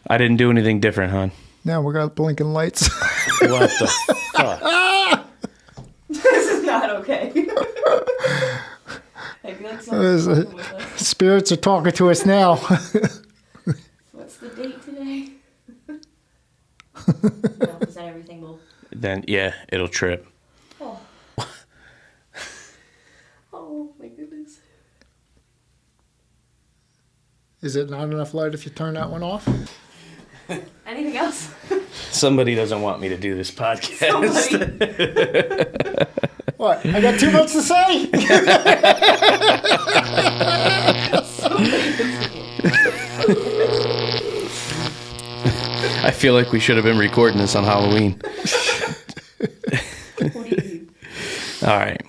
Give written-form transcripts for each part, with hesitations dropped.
I didn't do anything different, hon. Now we got blinking lights. What the fuck? This is not okay. Maybe that's something with us. Spirits are talking to us now. What's the date today? No, is that everything will... Then, yeah, it'll trip. Oh. Oh, my goodness. Is it not enough light if you turn that one off? Anything else? Somebody doesn't want me to do this podcast. What? I got too much to say? I feel like we should have been recording this on Halloween. What do you do? All right.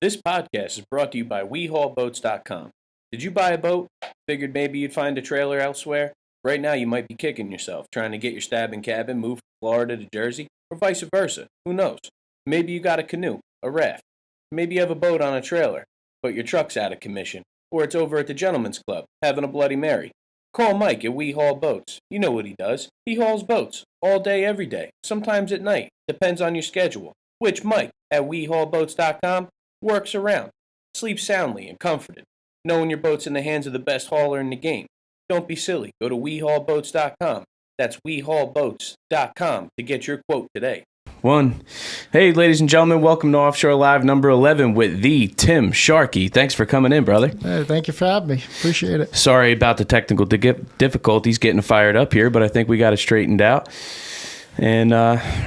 This podcast is brought to you by WeHaulBoats.com. Did you buy a boat? Figured maybe you'd find a trailer elsewhere? Right now you might be kicking yourself trying to get your stabbing cabin moved from Florida to Jersey, or vice versa. Who knows? Maybe you got a canoe, a raft. Maybe you have a boat on a trailer, but your truck's out of commission, or it's over at the Gentleman's Club having a Bloody Mary. Call Mike at We Haul Boats. You know what he does. He hauls boats all day, every day, sometimes at night. Depends on your schedule, which Mike at WeHaulBoats.com works around. Sleep soundly and comforted, knowing your boat's in the hands of the best hauler in the game. Don't be silly. Go to WeHaulBoats.com. That's WeHaulBoats.com to get your quote today. One. Hey, ladies and gentlemen, welcome to Offshore Live number 11 with the Tim Sharkey. Thanks for coming in, brother. Hey, thank you for having me. Appreciate it. Sorry about the technical difficulties getting fired up here, but I think we got it straightened out. And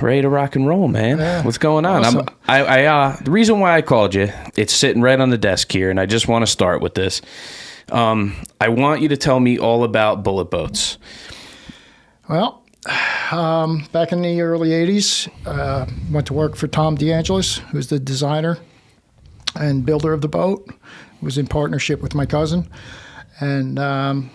ready to rock and roll, man. Yeah, what's going on? awesome. The reason why I called you, it's sitting right on the desk here, and I just want to start with this. I want you to tell me all about bullet boats. Well, back in the early 80s, went to work for Tom DeAngelis, who's the designer and builder of the boat. Was in partnership with my cousin. And I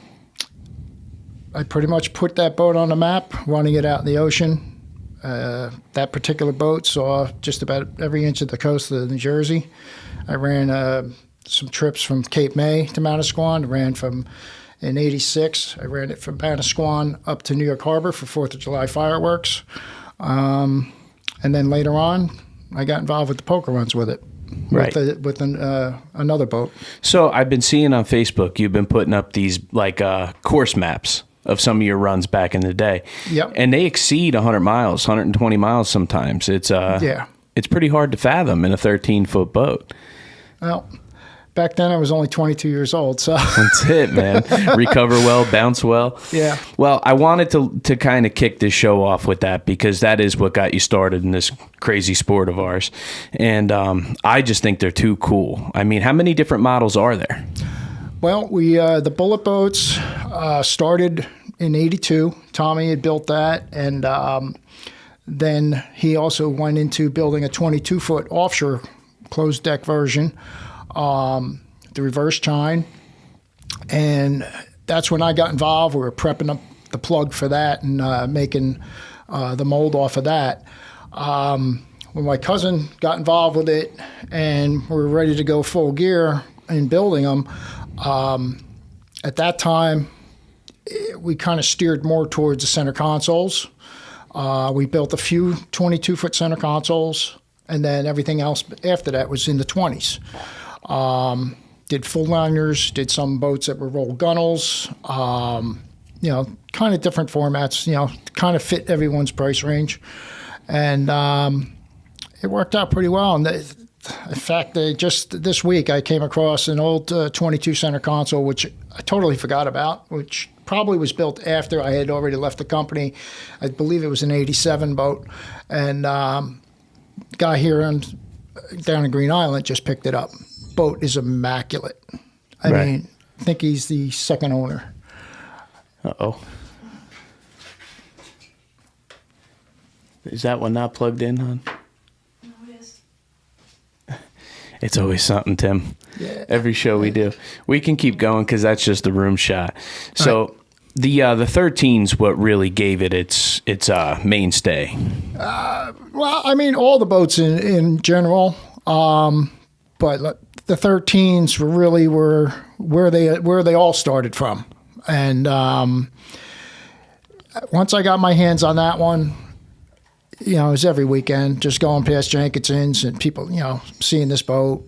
pretty much put that boat on the map, running it out in the ocean. That particular boat saw just about every inch of the coast of New Jersey. I ran some trips from Cape May to Manasquan. I ran in '86. I ran it from Manasquan up to New York Harbor for 4th of July fireworks. And then later on, I got involved with the poker runs with it. Right. With another boat. So I've been seeing on Facebook, you've been putting up these course maps of some of your runs back in the day. Yep. And they exceed 100 miles, 120 miles sometimes. It's It's pretty hard to fathom in a 13-foot boat. Well, back then I was only 22 years old, so that's it, man. Recover well, bounce well. Yeah. Well, I wanted to kind of kick this show off with that because that is what got you started in this crazy sport of ours, and I just think they're too cool. I mean, how many different models are there? Well, we the bullet boats started in '82. Tommy had built that, and then he also went into building a 22-foot offshore closed deck version, the reverse chine, and that's when I got involved. We were prepping up the plug for that and making the mold off of that. When my cousin got involved with it and we were ready to go full gear in building them, at that time we kind of steered more towards the center consoles. We built a few 22-foot center consoles, and then everything else after that was in the 20s. Did full liners, did some boats that were roll gunnels, kind of different formats, kind of fit everyone's price range. And it worked out pretty well. And in fact, just this week I came across an old 22 center console, which I totally forgot about, which probably was built after I had already left the company. I believe it was an '87 boat. And guy here down in Green Island just picked it up. Boat is immaculate. I mean, I think he's the second owner. Uh-oh. Is that one not plugged in, hon? No, it is. It's always something, Tim. Yeah. Every show we do. We can keep going because that's just the room shot. So the 13's what really gave it its mainstay. Well, I mean, all the boats in general, but the 13s were where they all started from, and once I got my hands on that one, it was every weekend, just going past Jenkinson's and people, seeing this boat,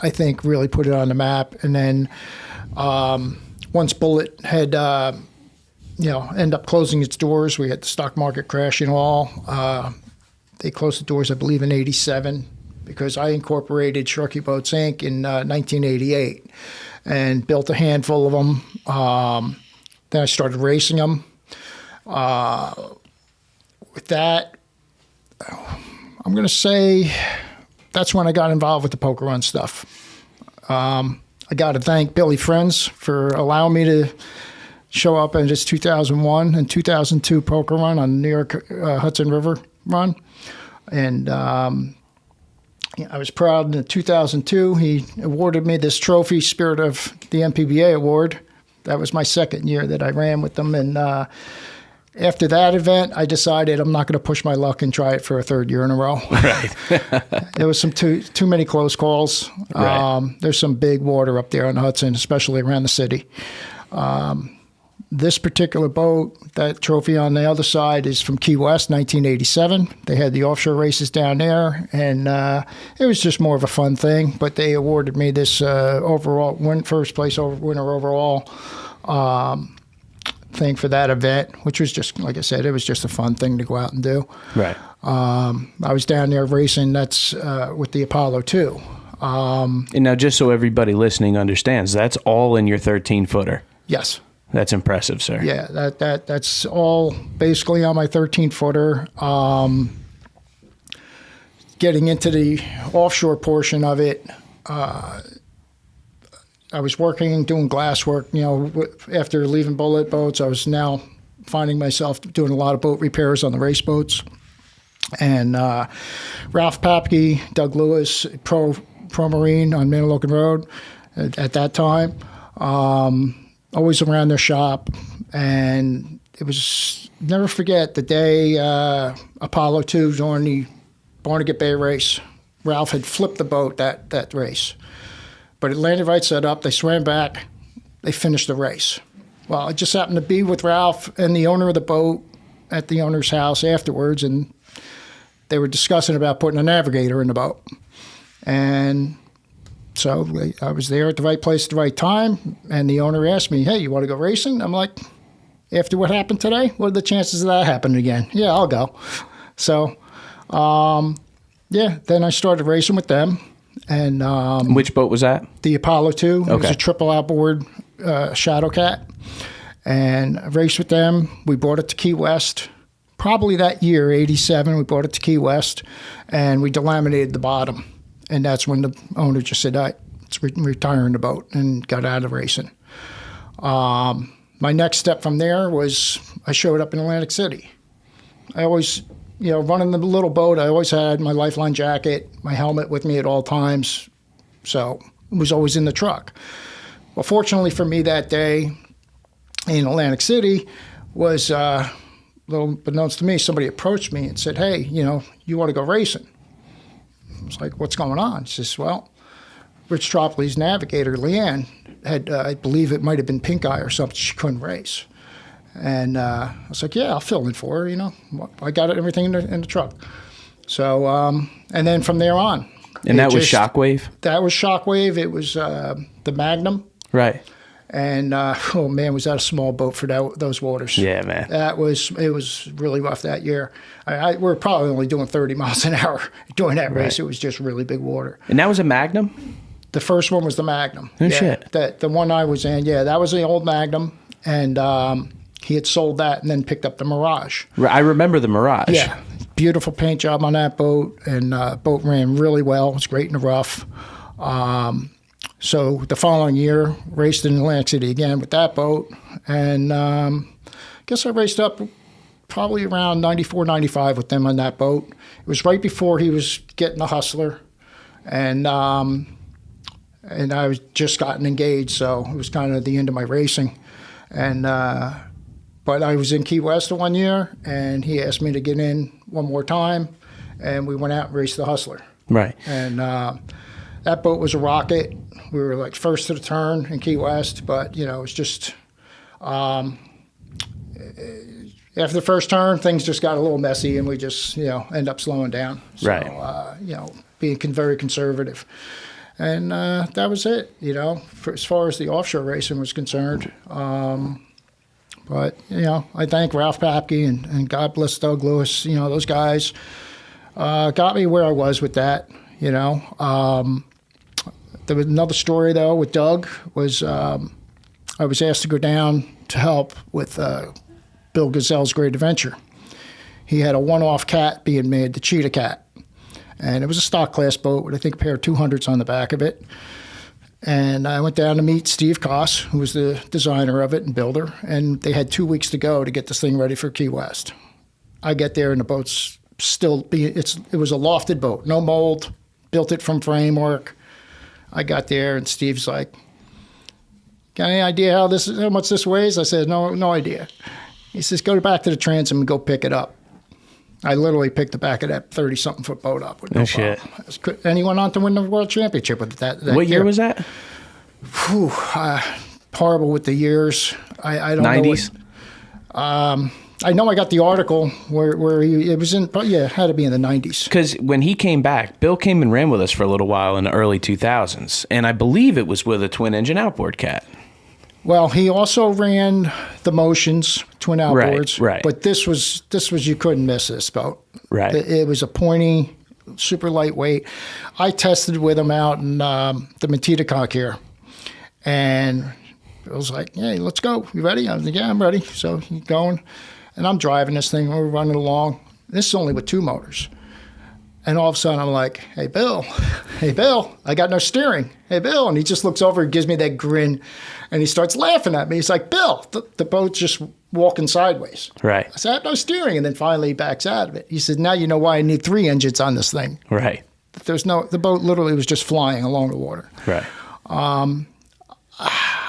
I think really put it on the map. And then once Bullet had, end up closing its doors, we had the stock market crash and all. They closed the doors, I believe, in '87 because I incorporated Sharkey Boats Inc. in 1988 and built a handful of them. Then I started racing them. With that, I'm going to say that's when I got involved with the poker run stuff. I got to thank Billy Friends for allowing me to show up in this 2001 and 2002 poker run on the New York Hudson River run. And I was proud in 2002, he awarded me this trophy, Spirit of the MPBA Award. That was my second year that I ran with them. And after that event, I decided I'm not going to push my luck and try it for a third year in a row. Right. There was some too many close calls. Right. There's some big water up there on the Hudson, especially around the city. This particular boat, that trophy on the other side, is from Key West, 1987. They had the offshore races down there, and it was just more of a fun thing. But they awarded me this first place winner overall thing for that event, which was just, like I said, it was just a fun thing to go out and do. Right. I was down there racing. That's with the Apollo 2. And now, just so everybody listening understands, that's all in your 13-footer. Yes. That's impressive, sir. Yeah, that's all basically on my 13-footer. Getting into the offshore portion of it, I was working, doing glass work. After leaving Bullet Boats, I was now finding myself doing a lot of boat repairs on the race boats. And Ralph Papke, Doug Lewis, Pro Marine on Manilokan Road at that time. Always around their shop, and it was, never forget the day Apollo 2 during the Barnegat Bay race. Ralph had flipped the boat that race, but it landed right side up. They swam back, they finished the race. Well, I just happened to be with Ralph and the owner of the boat at the owner's house afterwards, and they were discussing about putting a navigator in the boat. And so I was there at the right place at the right time, and the owner asked me, "Hey, you want to go racing?" I'm like, "After what happened today, what are the chances of that happening again?" "Yeah, I'll go." So, then I started racing with them. And which boat was that? The Apollo 2. Okay. It was a triple outboard Shadow Cat. And I raced with them. We brought it to Key West. Probably that year, 87, we brought it to Key West, and we delaminated the bottom. And that's when the owner just said, "It's retiring the boat," and got out of racing. My next step from there was I showed up in Atlantic City. I always, running the little boat, I always had my Lifeline jacket, my helmet with me at all times. So it was always in the truck. Well, fortunately for me that day in Atlantic City was, little unbeknownst to me, somebody approached me and said, "Hey, you want to go racing?" I was like, "What's going on?" She says, "Well, Rich Tropoley's navigator, Leanne, had, I believe it might have been pink eye or something. She couldn't race." And I was like, "Yeah, I'll fill in for her, I got everything in the truck." So, and then from there on. And that was Shockwave? That was Shockwave. It was the Magnum. Right. And, oh, man, was that a small boat for those waters. Yeah, man. It was really rough that year. We were probably only doing 30 miles an hour during that race. It was just really big water. And that was a Magnum? The first one was the Magnum. No shit. The one I was in, that was the old Magnum. And he had sold that and then picked up the Mirage. I remember the Mirage. Yeah. Beautiful paint job on that boat. And boat ran really well. It was great in the rough. So the following year, raced in Atlantic City again with that boat. And I guess I raced up probably around 94, 95 with them on that boat. It was right before he was getting the Hustler. And I was just gotten engaged, so it was kind of the end of my racing. And but I was in Key West 1 year, and he asked me to get in one more time, and we went out and raced the Hustler. Right. And that boat was a rocket. We were like first to the turn in Key West, but it was just, after the first turn, things just got a little messy, and we just, end up slowing down. So, Right. Being very conservative. And that was it, as far as the offshore racing was concerned. But, I thank Ralph Papke and God bless Doug Lewis, those guys got me where I was with that, There was another story, though, with Doug, was I was asked to go down to help with Bill Gazelle's Great Adventure. He had a one-off cat being made, the Cheetah Cat. And it was a stock class boat with, I think, a pair of 200s on the back of it. And I went down to meet Steve Koss, who was the designer of it and builder. And they had 2 weeks to go to get this thing ready for Key West. I get there, and the boat's still it was a lofted boat, no mold, built it from framework. I got there, and Steve's like, "Got any idea how much this weighs?" I said, No idea. He says, "Go back to the transom and go pick it up." I literally picked the back of that 30-something foot boat up with no problem. Shit. And he went on to win the world championship with that What year was that? Whew, horrible with the years. I don't 90s? know. I know I got the article where it was in, but yeah, it had to be in the 90s. Because when he came back, Bill came and ran with us for a little while in the early 2000s, and I believe it was with a twin-engine outboard cat. Well, he also ran the Motions twin outboards, right. But this was you couldn't miss this boat. Right. It was a pointy, super lightweight. I tested with him out in the Matitacock here, and I was like, "Hey, let's go. You ready?" I was like, "Yeah, I'm ready." So he's going, and I'm driving this thing. We're running along. This is only with 2 motors. And all of a sudden, I'm like, "Hey, Bill, I got no steering. Hey, Bill." And he just looks over and gives me that grin, and he starts laughing at me. He's like, "Bill, the boat's just walking sideways." Right. I said, "I have no steering." And then finally he backs out of it. He said, "Now you know why I need 3 engines on this thing." Right. The boat literally was just flying along the water. Right.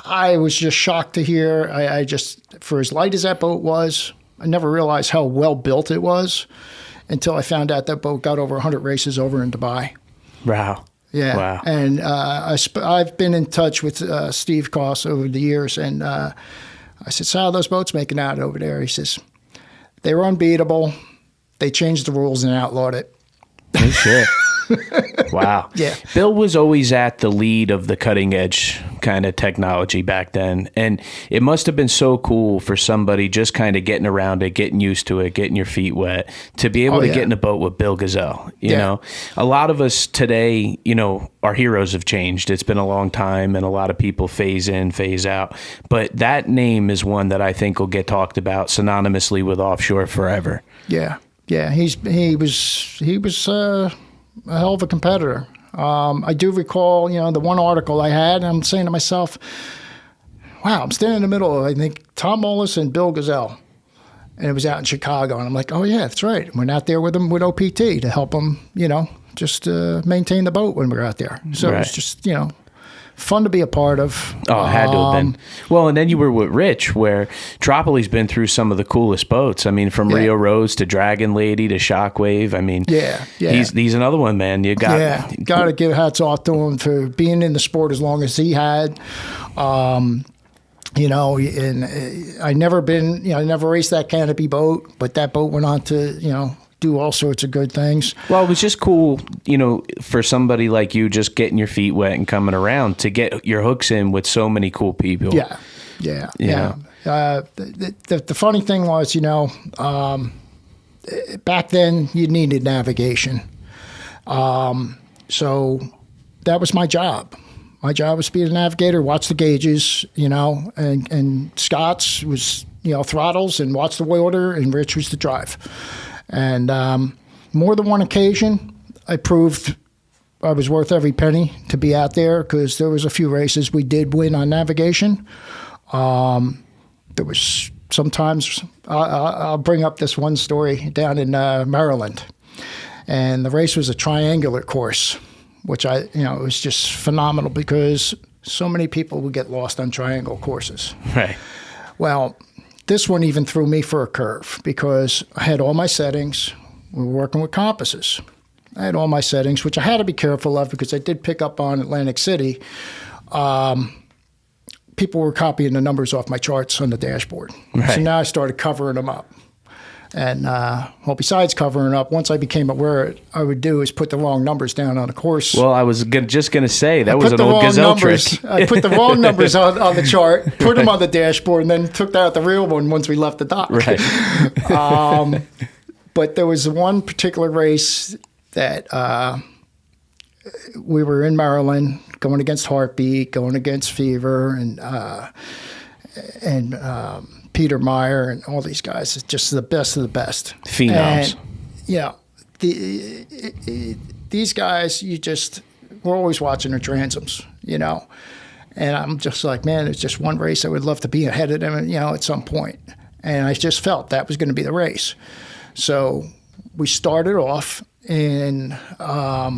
I was just shocked to hear. I just, for as light as that boat was, I never realized how well built it was until I found out that boat got over 100 races over in Dubai. Wow. Yeah. Wow. And I've been in touch with Steve Koss over the years, and I said, "So how are those boats making out over there?" He says, "They were unbeatable. They changed the rules and outlawed it." No shit. Wow. Yeah. Bill was always at the lead of the cutting edge kind of technology back then. And it must have been so cool for somebody just kind of getting around it, getting used to it, getting your feet wet, to be able to get in a boat with Bill Gazelle. You know, a lot of us today, our heroes have changed. It's been a long time, and a lot of people phase in, phase out. But that name is one that I think will get talked about synonymously with Offshore forever. Yeah. Yeah. He was a hell of a competitor. I do recall, the one article I had, and I'm saying to myself, wow, I'm standing in the middle of, I think, Tom Mullis and Bill Gazelle. And it was out in Chicago. And I'm like, oh, yeah, that's right. Went out there with him with OPT to help him, just maintain the boat when we were out there. So it was just, fun to be a part of. Oh, it had to have been. Well, and then you were with Rich, where Tropical's been through some of the coolest boats. I mean, from Rio Rose to Dragon Lady to Shockwave. I mean, he's another one, man. You got to give hats off to him for being in the sport as long as he had. And I never raced that canopy boat, but that boat went on to, do all sorts of good things. Well, it was just cool, for somebody like you just getting your feet wet and coming around to get your hooks in with so many cool people. Yeah. The funny thing was, back then you needed navigation. So that was my job. My job was to be a navigator, watch the gauges, and Scott's was, throttles and watch the water, and Rich was the drive. And more than one occasion, I proved I was worth every penny to be out there, because there was a few races we did win on navigation. There was sometimes, I'll bring up this one story down in Maryland. And the race was a triangular course, which it was just phenomenal because so many people would get lost on triangle courses. Right. Well, this one even threw me for a curve because I had all my settings. We were working with compasses. I had all my settings, which I had to be careful of because I did pick up on Atlantic City. people were copying the numbers off my charts on the dashboard. Right. So now I started covering them up. And, well, besides covering up, once I became aware, I would do is put the wrong numbers down on the course. Well, I was just going to say, that was an old Gazelle trick. I put the wrong numbers on the chart, put them on the dashboard, and then took out the real one once we left the dock. Right. But there was one particular race that we were in Maryland, going against Heartbeat, going against Fever, and Peter Meyer and all these guys. It's just the best of the best. Phenoms. And, these guys, we're always watching their transoms, And I'm just like, man, it's just one race I would love to be ahead of them, at some point. And I just felt that was going to be the race. So we started off, and as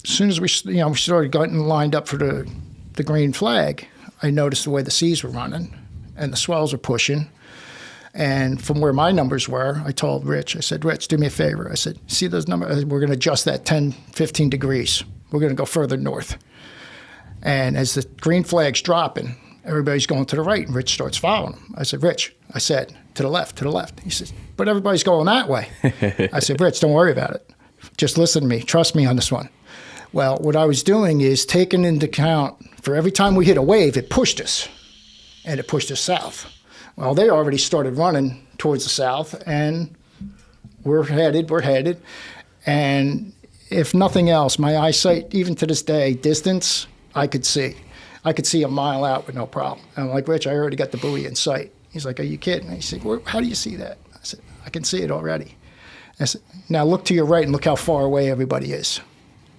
soon as we started getting lined up for the green flag, I noticed the way the seas were running and the swells were pushing. And from where my numbers were, I told Rich, I said, Rich, do me a favor. I said, see those numbers? We're going to adjust that 10, 15 degrees. We're going to go further north. And as the green flag's dropping, everybody's going to the right, and Rich starts following him. I said, Rich, to the left, to the left. He says, but everybody's going that way. I said, Rich, don't worry about it. Just listen to me. Trust me on this one. Well, what I was doing is taking into account for every time we hit a wave, it pushed us, and it pushed us south. Well, they already started running towards the south, and we're headed. And if nothing else, my eyesight, even to this day, distance, I could see a mile out with no problem. And I'm like, Rich, I already got the buoy in sight. He's like, are you kidding? He said, how do you see that? I said, I can see it already. I said, now look to your right and look how far away everybody is.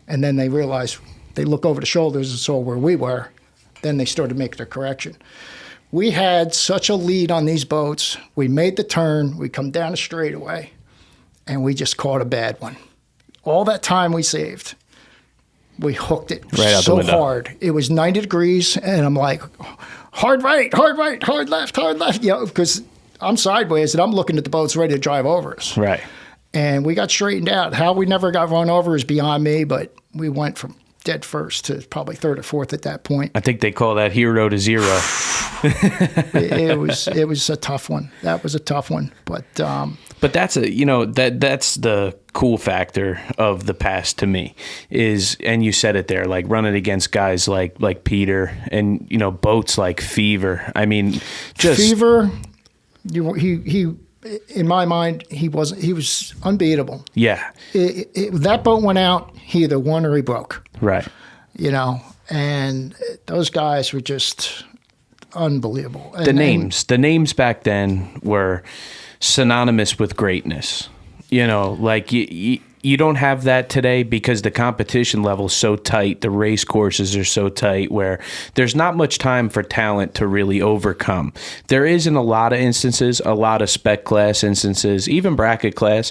And then they realized, they look over the shoulders and saw where we were. Then they started making their correction. We had such a lead on these boats. We made the turn. We come down the straightaway, and we just caught a bad one. All that time we saved, we hooked it right out so the window. hard. It was 90 degrees, and I'm like, hard right, hard left, because I'm sideways, and I'm looking at the boats ready to drive over us. Right. And we got straightened out. How we never got run over is beyond me, but we went from dead first to probably third or fourth at that point. I think they call that hero to zero. it was a tough one. That was a tough one. But that's that's the cool factor of the past to me is, and you said it there, like running against guys like Peter and boats like Fever. I mean, just Fever. He in my mind, he was unbeatable. Yeah. That boat went out, he either won or he broke. Right. And those guys were just unbelievable. The names back then were synonymous with greatness. Like you don't have that today because the competition level is so tight. The race courses are so tight where there's not much time for talent to really overcome. There is in a lot of instances, a lot of spec class instances, even bracket class.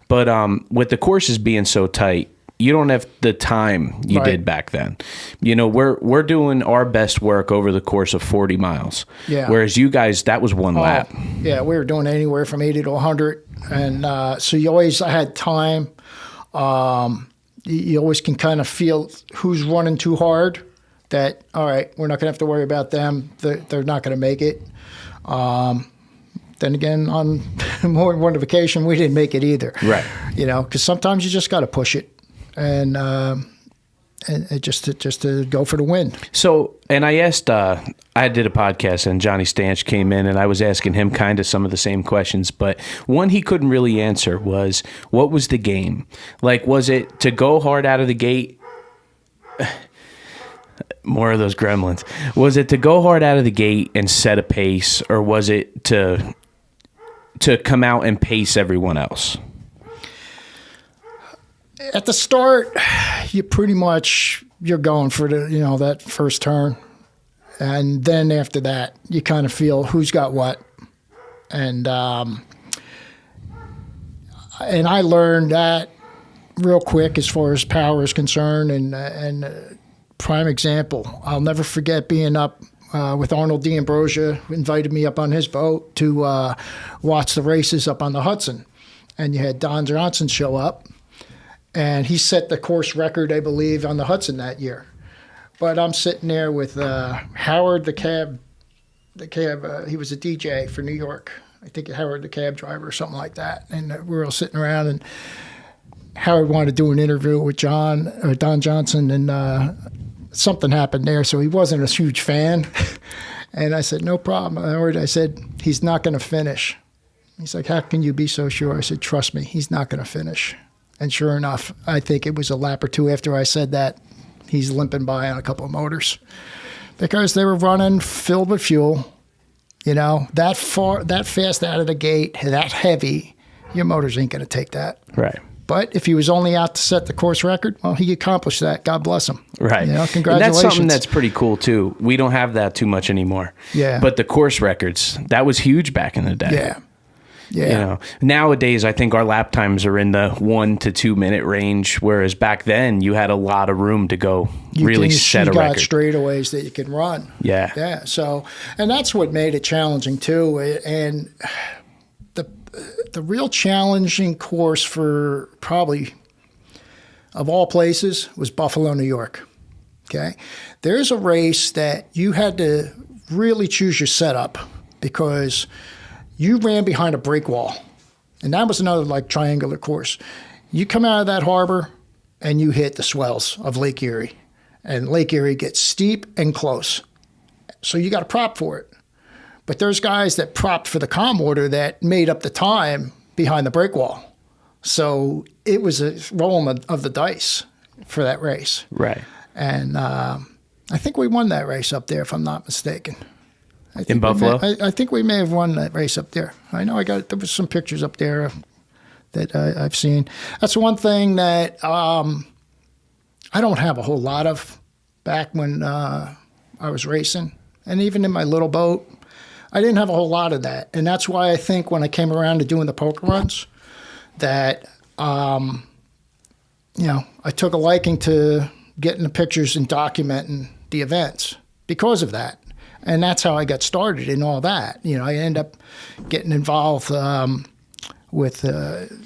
But with the courses being so tight, you don't have the time you did back then. We're doing our best work over the course of 40 miles. Yeah. Whereas you guys, that was one lap. Yeah, we were doing anywhere from 80 to 100. And so you always had time. You always can kind of feel who's running too hard, that, all right, we're not going to have to worry about them. They're not going to make it. Then again, on more than one vacation, we didn't make it either. Right. Because sometimes you just got to push it. And just to go for the win. So, and I asked, I did a podcast and Johnny Stanch came in and I was asking him kind of some of the same questions, but one he couldn't really answer was, what was the game? Like, was it to go hard out of the gate? More of those gremlins. Was it to go hard out of the gate and set a pace, or was it to come out and pace everyone else? At the start, you're going for the that first turn, and then after that, you kind of feel who's got what, and I learned that real quick as far as power is concerned, and prime example, I'll never forget being up with Arnold D'Ambrosia, who invited me up on his boat to watch the races up on the Hudson, and you had Don Johnson show up. And he set the course record, I believe, on the Hudson that year. But I'm sitting there with Howard, the cab. He was a DJ for New York. I think Howard, the cab driver, or something like that. And we were all sitting around, and Howard wanted to do an interview with Don Johnson, and something happened there, so he wasn't a huge fan. And I said, no problem, Howard. I said, he's not going to finish. He's like, how can you be so sure? I said, trust me, he's not going to finish. And sure enough, I think it was a lap or two after I said that, he's limping by on a couple of motors. Because they were running filled with fuel, that fast out of the gate, that heavy, your motors ain't going to take that. Right. But if he was only out to set the course record, well, he accomplished that. God bless him. Right. Congratulations. And that's something that's pretty cool, too. We don't have that too much anymore. Yeah. But the course records, that was huge back in the day. Yeah. Yeah. Nowadays, I think our lap times are in the 1 to 2 minute range, whereas back then you had a lot of room to go set a record. You got straightaways that you can run. Yeah. Yeah. So, and that's what made it challenging too. And the real challenging course for probably of all places was Buffalo, New York. Okay. There's a race that you had to really choose your setup because you ran behind a break wall, and that was another triangular course. You come out of that harbor, and you hit the swells of Lake Erie, and Lake Erie gets steep and close. So you got to prop for it. But there's guys that propped for the calm water that made up the time behind the break wall. So it was a rolling of the dice for that race. Right. And I think we won that race up there, if I'm not mistaken. In Buffalo? I think we may have won that race up there. I know there was some pictures up there that I've seen. That's one thing that I don't have a whole lot of back when I was racing. And even in my little boat, I didn't have a whole lot of that. And that's why I think when I came around to doing the poker runs, that, I took a liking to getting the pictures and documenting the events because of that. And that's how I got started in all that. I ended up getting involved with,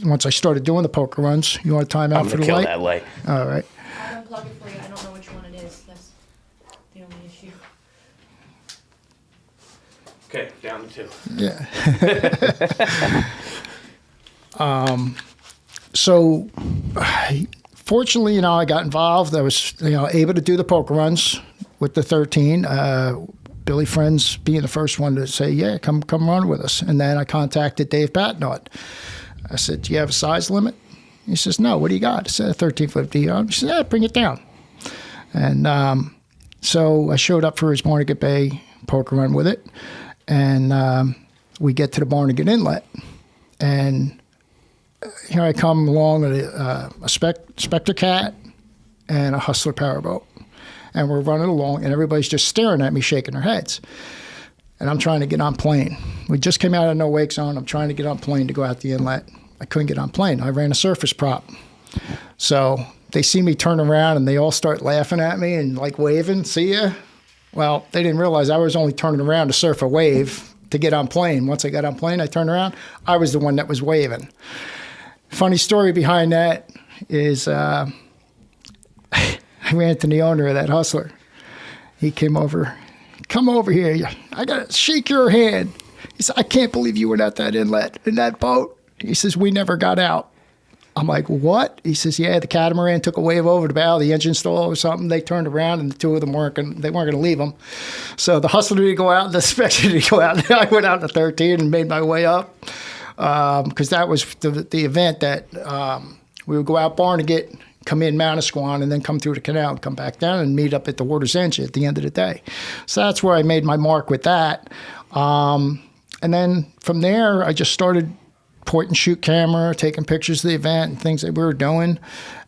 once I started doing the poker runs. You want a timeout for the light? I'm going to kill that light. All right. I'll unplug it for you. I don't know which one it is. That's the only issue. Okay, down to 2. Yeah. So, fortunately, I got involved. I was, able to do the poker runs with the 13. Billy Friends being the first one to say, yeah, come run with us. And then I contacted Dave Patnott. I said, do you have a size limit? He says, no, what do you got? I said, 1350. He said, yeah, bring it down. And so I showed up for his Barnegat Bay poker run with it. And we get to the Barnegat Inlet. And here I come along with a Spectre Cat and a Hustler powerboat. And we're running along, and everybody's just staring at me, shaking their heads. And I'm trying to get on plane. We just came out of no wake zone. I'm trying to get on plane to go out the inlet. I couldn't get on plane. I ran a surface prop. So they see me turn around, and they all start laughing at me and waving, see ya? Well, they didn't realize I was only turning around to surf a wave to get on plane. Once I got on plane, I turned around. I was the one that was waving. Funny story behind that is I ran into the owner of that Hustler. He came over. Come over here. I got to shake your hand. He said, I can't believe you were at that inlet in that boat. He says, we never got out. I'm like, what? He says, yeah, the catamaran took a wave over the bow, the engine stalled or something. They turned around, and the two of them weren't going to leave them. So the Hustler didn't go out, and the Spectre didn't go out. I went out to 13 and made my way up because that was the event that we would go out Barnegat, come in Manasquan, and then come through the canal and come back down and meet up at the water's edge at the end of the day. So that's where I made my mark with that. And then from there, I just started point and shoot camera, taking pictures of the event and things that we were doing.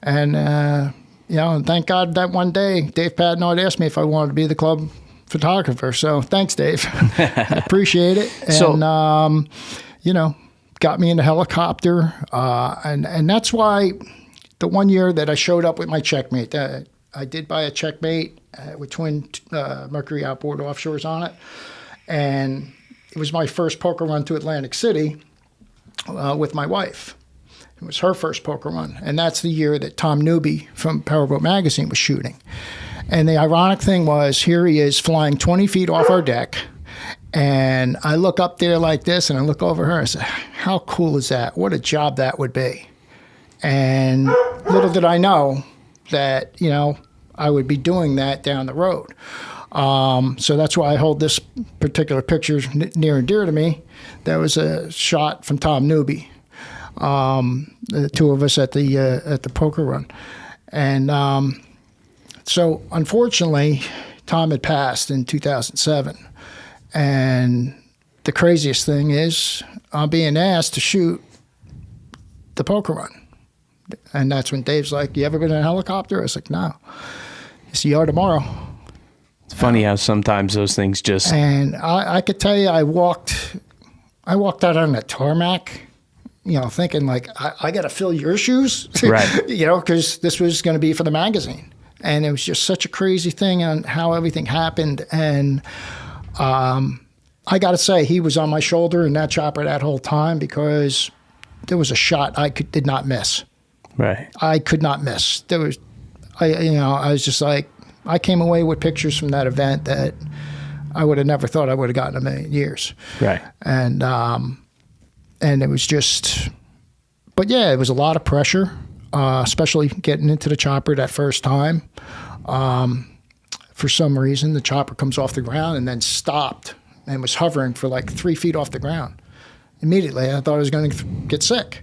And, and thank God that one day, Dave Patnott asked me if I wanted to be the club photographer. So thanks, Dave. I appreciate it. And, got me in the helicopter. And that's why the one year that I showed up with my checkmate, I did buy a checkmate with twin Mercury outboard offshores on it. And it was my first poker run to Atlantic City with my wife. It was her first poker run. And that's the year that Tom Newby from Powerboat Magazine was shooting. And the ironic thing was, here he is flying 20 feet off our deck. And I look up there like this, and I look over her, and I say, how cool is that? What a job that would be. And little did I know that, you know, I would be doing that down the road. So that's why I hold this particular picture near and dear to me. That was a shot from Tom Newby, the two of us at the poker run. And so unfortunately, Tom had passed in 2007. And the craziest thing is I'm being asked to shoot the poker run. And that's when Dave's like, you ever been in a helicopter? I was like, no. See you tomorrow. It's funny how sometimes those things just... And I could tell you, I walked out on the tarmac, you know, thinking like, I got to fill your shoes, right? You know, because this was going to be for the magazine. And it was just such a crazy thing on how everything happened. And I got to say, he was on my shoulder in that chopper that whole time, because there was a shot I did not miss. Right. I could not miss. There was, I was just like, I came away with pictures from that event that I would have never thought I would have gotten in a million years. Right. And it was just, but yeah, it was a lot of pressure, especially getting into the chopper that first time. For some reason, the chopper comes off the ground and then stopped and was hovering for like 3 feet off the ground. Immediately, I thought I was going to get sick.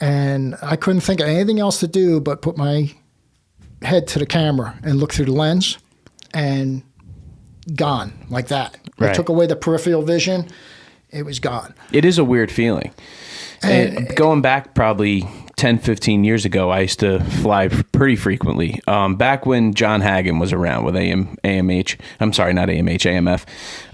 And I couldn't think of anything else to do but put my head to the camera and look through the lens, and gone like that. Right. I took away the peripheral vision. It was gone. It is a weird feeling. And going back probably 10, 15 years ago, I used to fly pretty frequently. Back when John Hagen was around with AMH. I'm sorry, not AMH,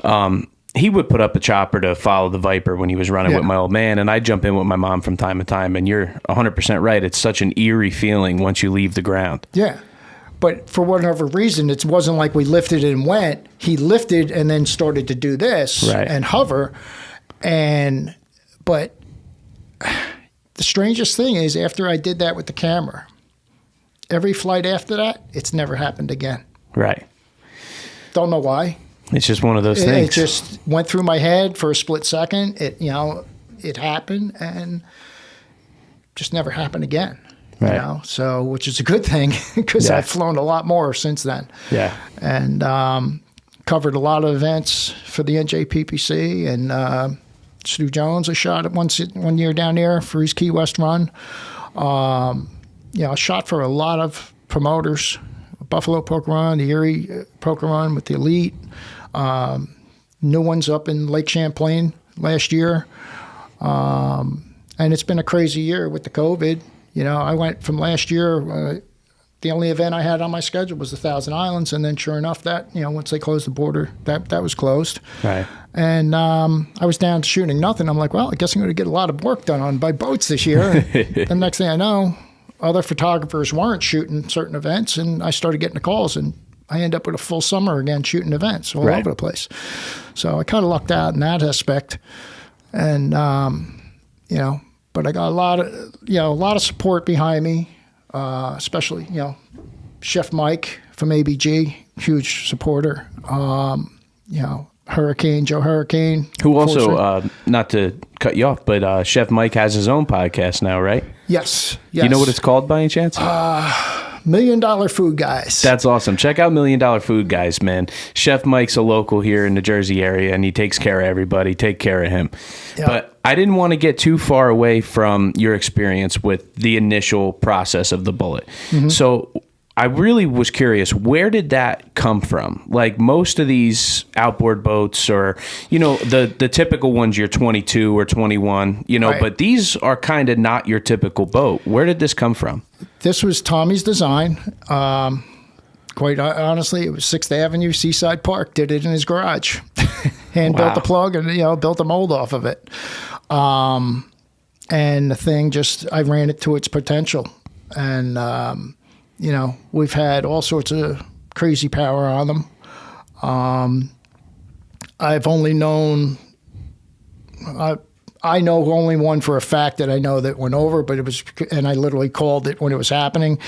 AMF. He would put up a chopper to follow the Viper when he was running with my old man, and I'd jump in with my mom from time to time, and you're 100% right. It's such an eerie feeling once you leave the ground. Yeah. But for whatever reason, it wasn't like we lifted and went. He lifted and then started to do this and hover. But the strangest thing is, after I did that with the camera, every flight after that, it's never happened again. Right. Don't know why. It's just one of those things. It just went through my head for a split second. It happened and just never happened again. Right. So, which is a good thing, because I've flown a lot more since then. Yeah. And covered a lot of events for the NJPPC, and Stu Jones I shot at one year down there for his Key West run. I shot for a lot of promoters. Buffalo Poker Run, the Erie Poker Run with the Elite, new ones up in Lake Champlain last year. And it's been a crazy year with the COVID. I went from last year, the only event I had on my schedule was the Thousand Islands, and then sure enough, that, once they closed the border, that was closed. Right. And I was down to shooting nothing. I'm like, well, I guess I'm going to get a lot of work done by boats this year. And the next thing I know, other photographers weren't shooting certain events, and I started getting the calls, and I end up with a full summer again shooting events all over the place. So I kind of lucked out in that aspect, and but I got a lot of support behind me, especially Chef Mike from ABG, huge supporter. Hurricane, Joe Hurricane. Who also, not to cut you off, but Chef Mike has his own podcast now, right? Yes. Do you know what it's called by any chance? $1 Million Food Guys. That's awesome. Check out $1 Million Food Guys, man. Chef Mike's a local here in the Jersey area, and he takes care of everybody. Take care of him. Yep. But I didn't want to get too far away from your experience with the initial process of the bullet. Mm-hmm. So I really was curious, where did that come from? Like most of these outboard boats, or, the typical ones, you're 22 or 21, right. But these are kind of not your typical boat. Where did this come from? This was Tommy's design. Quite honestly, it was 6th Avenue, Seaside Park, did it in his garage. Built the plug and, built a mold off of it. And the thing I ran it to its potential. And, we've had all sorts of crazy power on them. I've only known, I know only one for a fact that I know that went over, but and I literally called it when it was happening.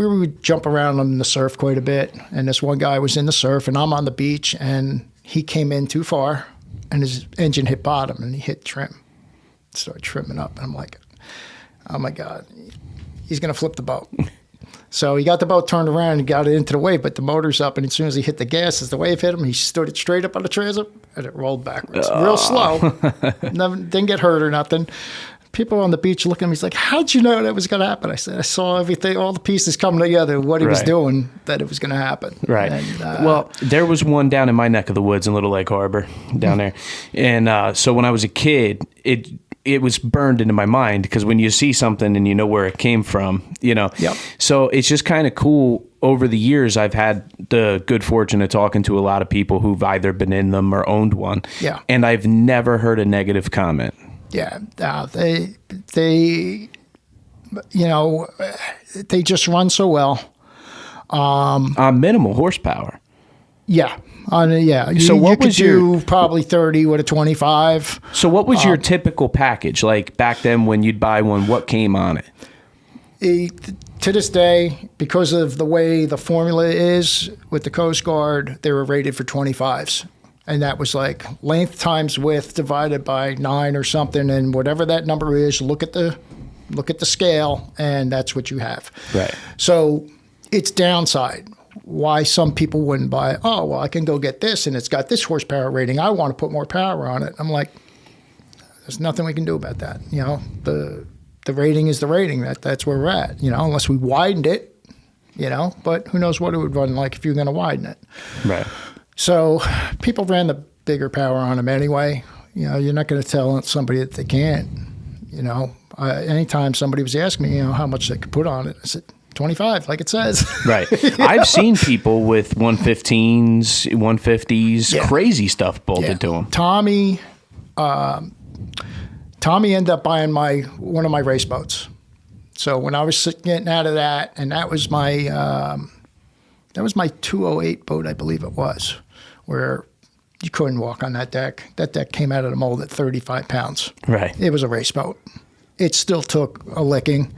would jump around in the surf quite a bit. And this one guy was in the surf, and I'm on the beach, and he came in too far, and his engine hit bottom, and he hit trim. Started trimming up, and I'm like, oh my God, he's going to flip the boat. So he got the boat turned around and got it into the wave, but the motor's up, and as soon as he hit the gas, as the wave hit him, he stood it straight up on the transom, and it rolled backwards. Real slow. Didn't get hurt or nothing. People on the beach looking at me, he's like, how'd you know that was going to happen? I said, I saw everything, all the pieces coming together, what he was doing, that it was going to happen. Right. And, well, there was one down in my neck of the woods in Little Lake Harbor down there. And so when I was a kid, it was burned into my mind, because when you see something and you know where it came from, you know. Yep. So it's just kind of cool. Over the years, I've had the good fortune of talking to a lot of people who've either been in them or owned one. Yeah. And I've never heard a negative comment. Yeah, they, you know, they just run so well. On minimal horsepower. Yeah, yeah. So what was your probably 30 with a 25? So what was your typical package like back then when you'd buy one? What came on it? To this day, because of the way the formula is with the Coast Guard, they were rated for 25s. And that was like length times width divided by 9 or something, and whatever that number is, look at the scale, and that's what you have. Right. So it's downside. Why some people wouldn't buy it. Oh, well, I can go get this, and it's got this horsepower rating. I want to put more power on it. I'm like, there's nothing we can do about that. You know, the rating is the rating. That's where we're at. You know, unless we widened it. You know, but who knows what it would run like if you're going to widen it. Right. So people ran the bigger power on them anyway. You know, you're not going to tell somebody that they can't. You know, anytime somebody was asking me, you know, how much they could put on it, I said 25, like it says. Right. I've seen people with 115s, 150s, crazy stuff bolted to them. Tommy ended up buying one of my race boats. So when I was getting out of that, and that was my 208 boat, I believe it was, where you couldn't walk on that deck. That deck came out of the mold at 35 pounds. Right. It was a race boat. It still took a licking.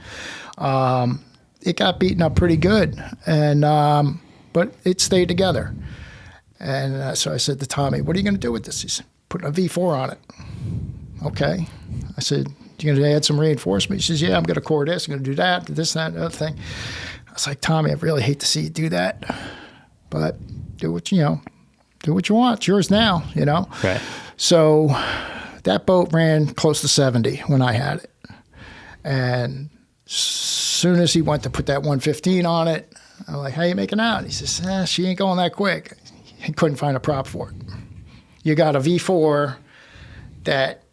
It got beaten up pretty good, and but it stayed together. And so I said to Tommy, what are you going to do with this? He said, put a V4 on it. Okay. I said, you going to add some reinforcement? He says, yeah, I'm going to core this, I'm going to do that, this, that, and the other thing. I was like, Tommy, I really hate to see you do that, but do what you want. It's yours now, you know? Right. So that boat ran close to 70 when I had it. And as soon as he went to put that 115 on it, I'm like, how you making out? He says, she ain't going that quick. He couldn't find a prop for it. You got a V4 that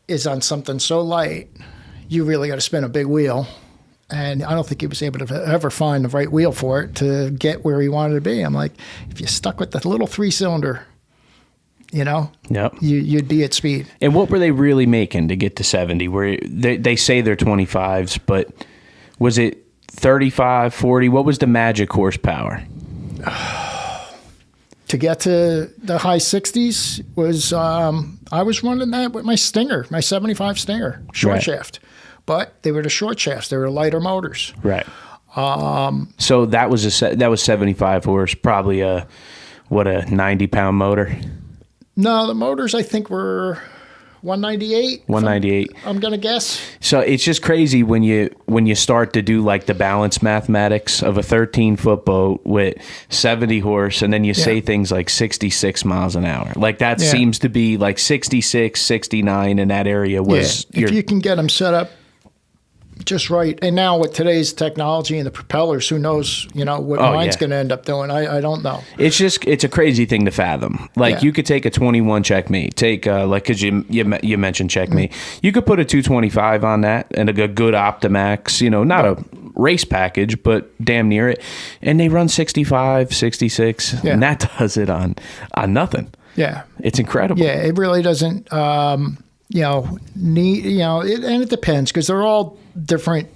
is on something so light, you really got to spin a big wheel. And I don't think he was able to ever find the right wheel for it to get where he wanted to be. I'm like, if you stuck with the little 3-cylinder, you know, you'd be at speed. And what were they really making to get to 70? Where they say they're 25s, but was it 35, 40? What was the magic horsepower? To get to the high 60s was, I was running that with my Stinger, my 75 Stinger, short shaft. But they were the short shafts. They were lighter motors. Right. So that was 75 horse, probably a 90-pound motor? No, the motors I think were 198. 198. I'm gonna guess. So it's just crazy when you start to do like the balance mathematics of a 13-foot boat with 70 horse, and then you say things like 66 miles an hour. Like that seems to be like 66, 69 in that area was. If you can get them set up just right. And now with today's technology and the propellers, who knows, you know, what mine's going to end up doing. I don't know. It's a crazy thing to fathom. Like you could take a 21 Checkmate, because you mentioned Checkmate. You could put a 225 on that and a good Optimax, you know, not a race package, but damn near it. And they run 65, 66, and that does it on nothing. Yeah. It's incredible. Yeah, it really doesn't, and it depends because they're all different.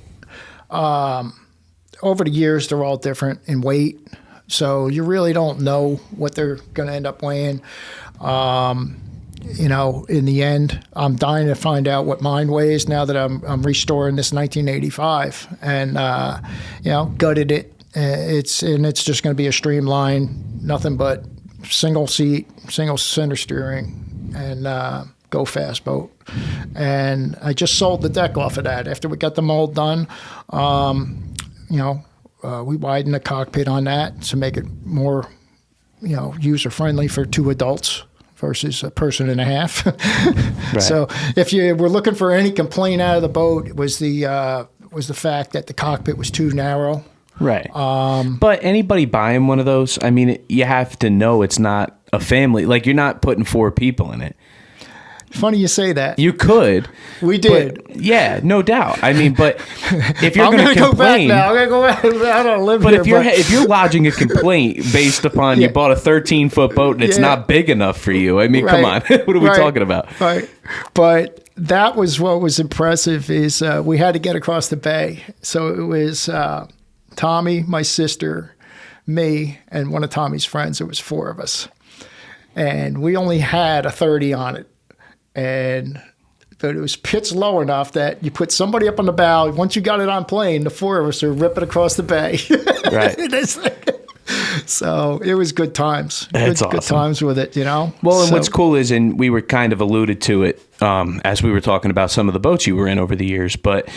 Over the years, they're all different in weight. So you really don't know what they're going to end up weighing. In the end, I'm dying to find out what mine weighs now that I'm restoring this 1985 and, gutted it It's just going to be a streamline, nothing but single seat, single center steering, and go fast boat. And I just sold the deck off of that after we got the mold done. We widened the cockpit on that to make it more, user friendly for 2 adults versus a person and a half. Right. So if you were looking for any complaint out of the boat, it was the fact that the cockpit was too narrow. Right. But anybody buying one of those, I mean, you have to know it's not a family. Like, you're not putting 4 people in it. Funny you say that. You could. We did. Yeah, no doubt. I mean, but if you're going to complain, go back now. I'm going to go back. I don't live but here. If you're lodging a complaint based upon you bought a 13-foot boat and it's not big enough for you, I mean, come on. What are we talking about? Right. But that was what was impressive is we had to get across the bay. So it was Tommy, my sister, me, and one of Tommy's friends. It was 4 of us. And we only had a 30 on it. But it was pitched low enough that you put somebody up on the bow. Once you got it on plane, the 4 of us are ripping across the bay. Right. So it was good times. That's awesome. Good times with it, Well, and what's cool is, and we were kind of alluded to it as we were talking about some of the boats you were in over the years, but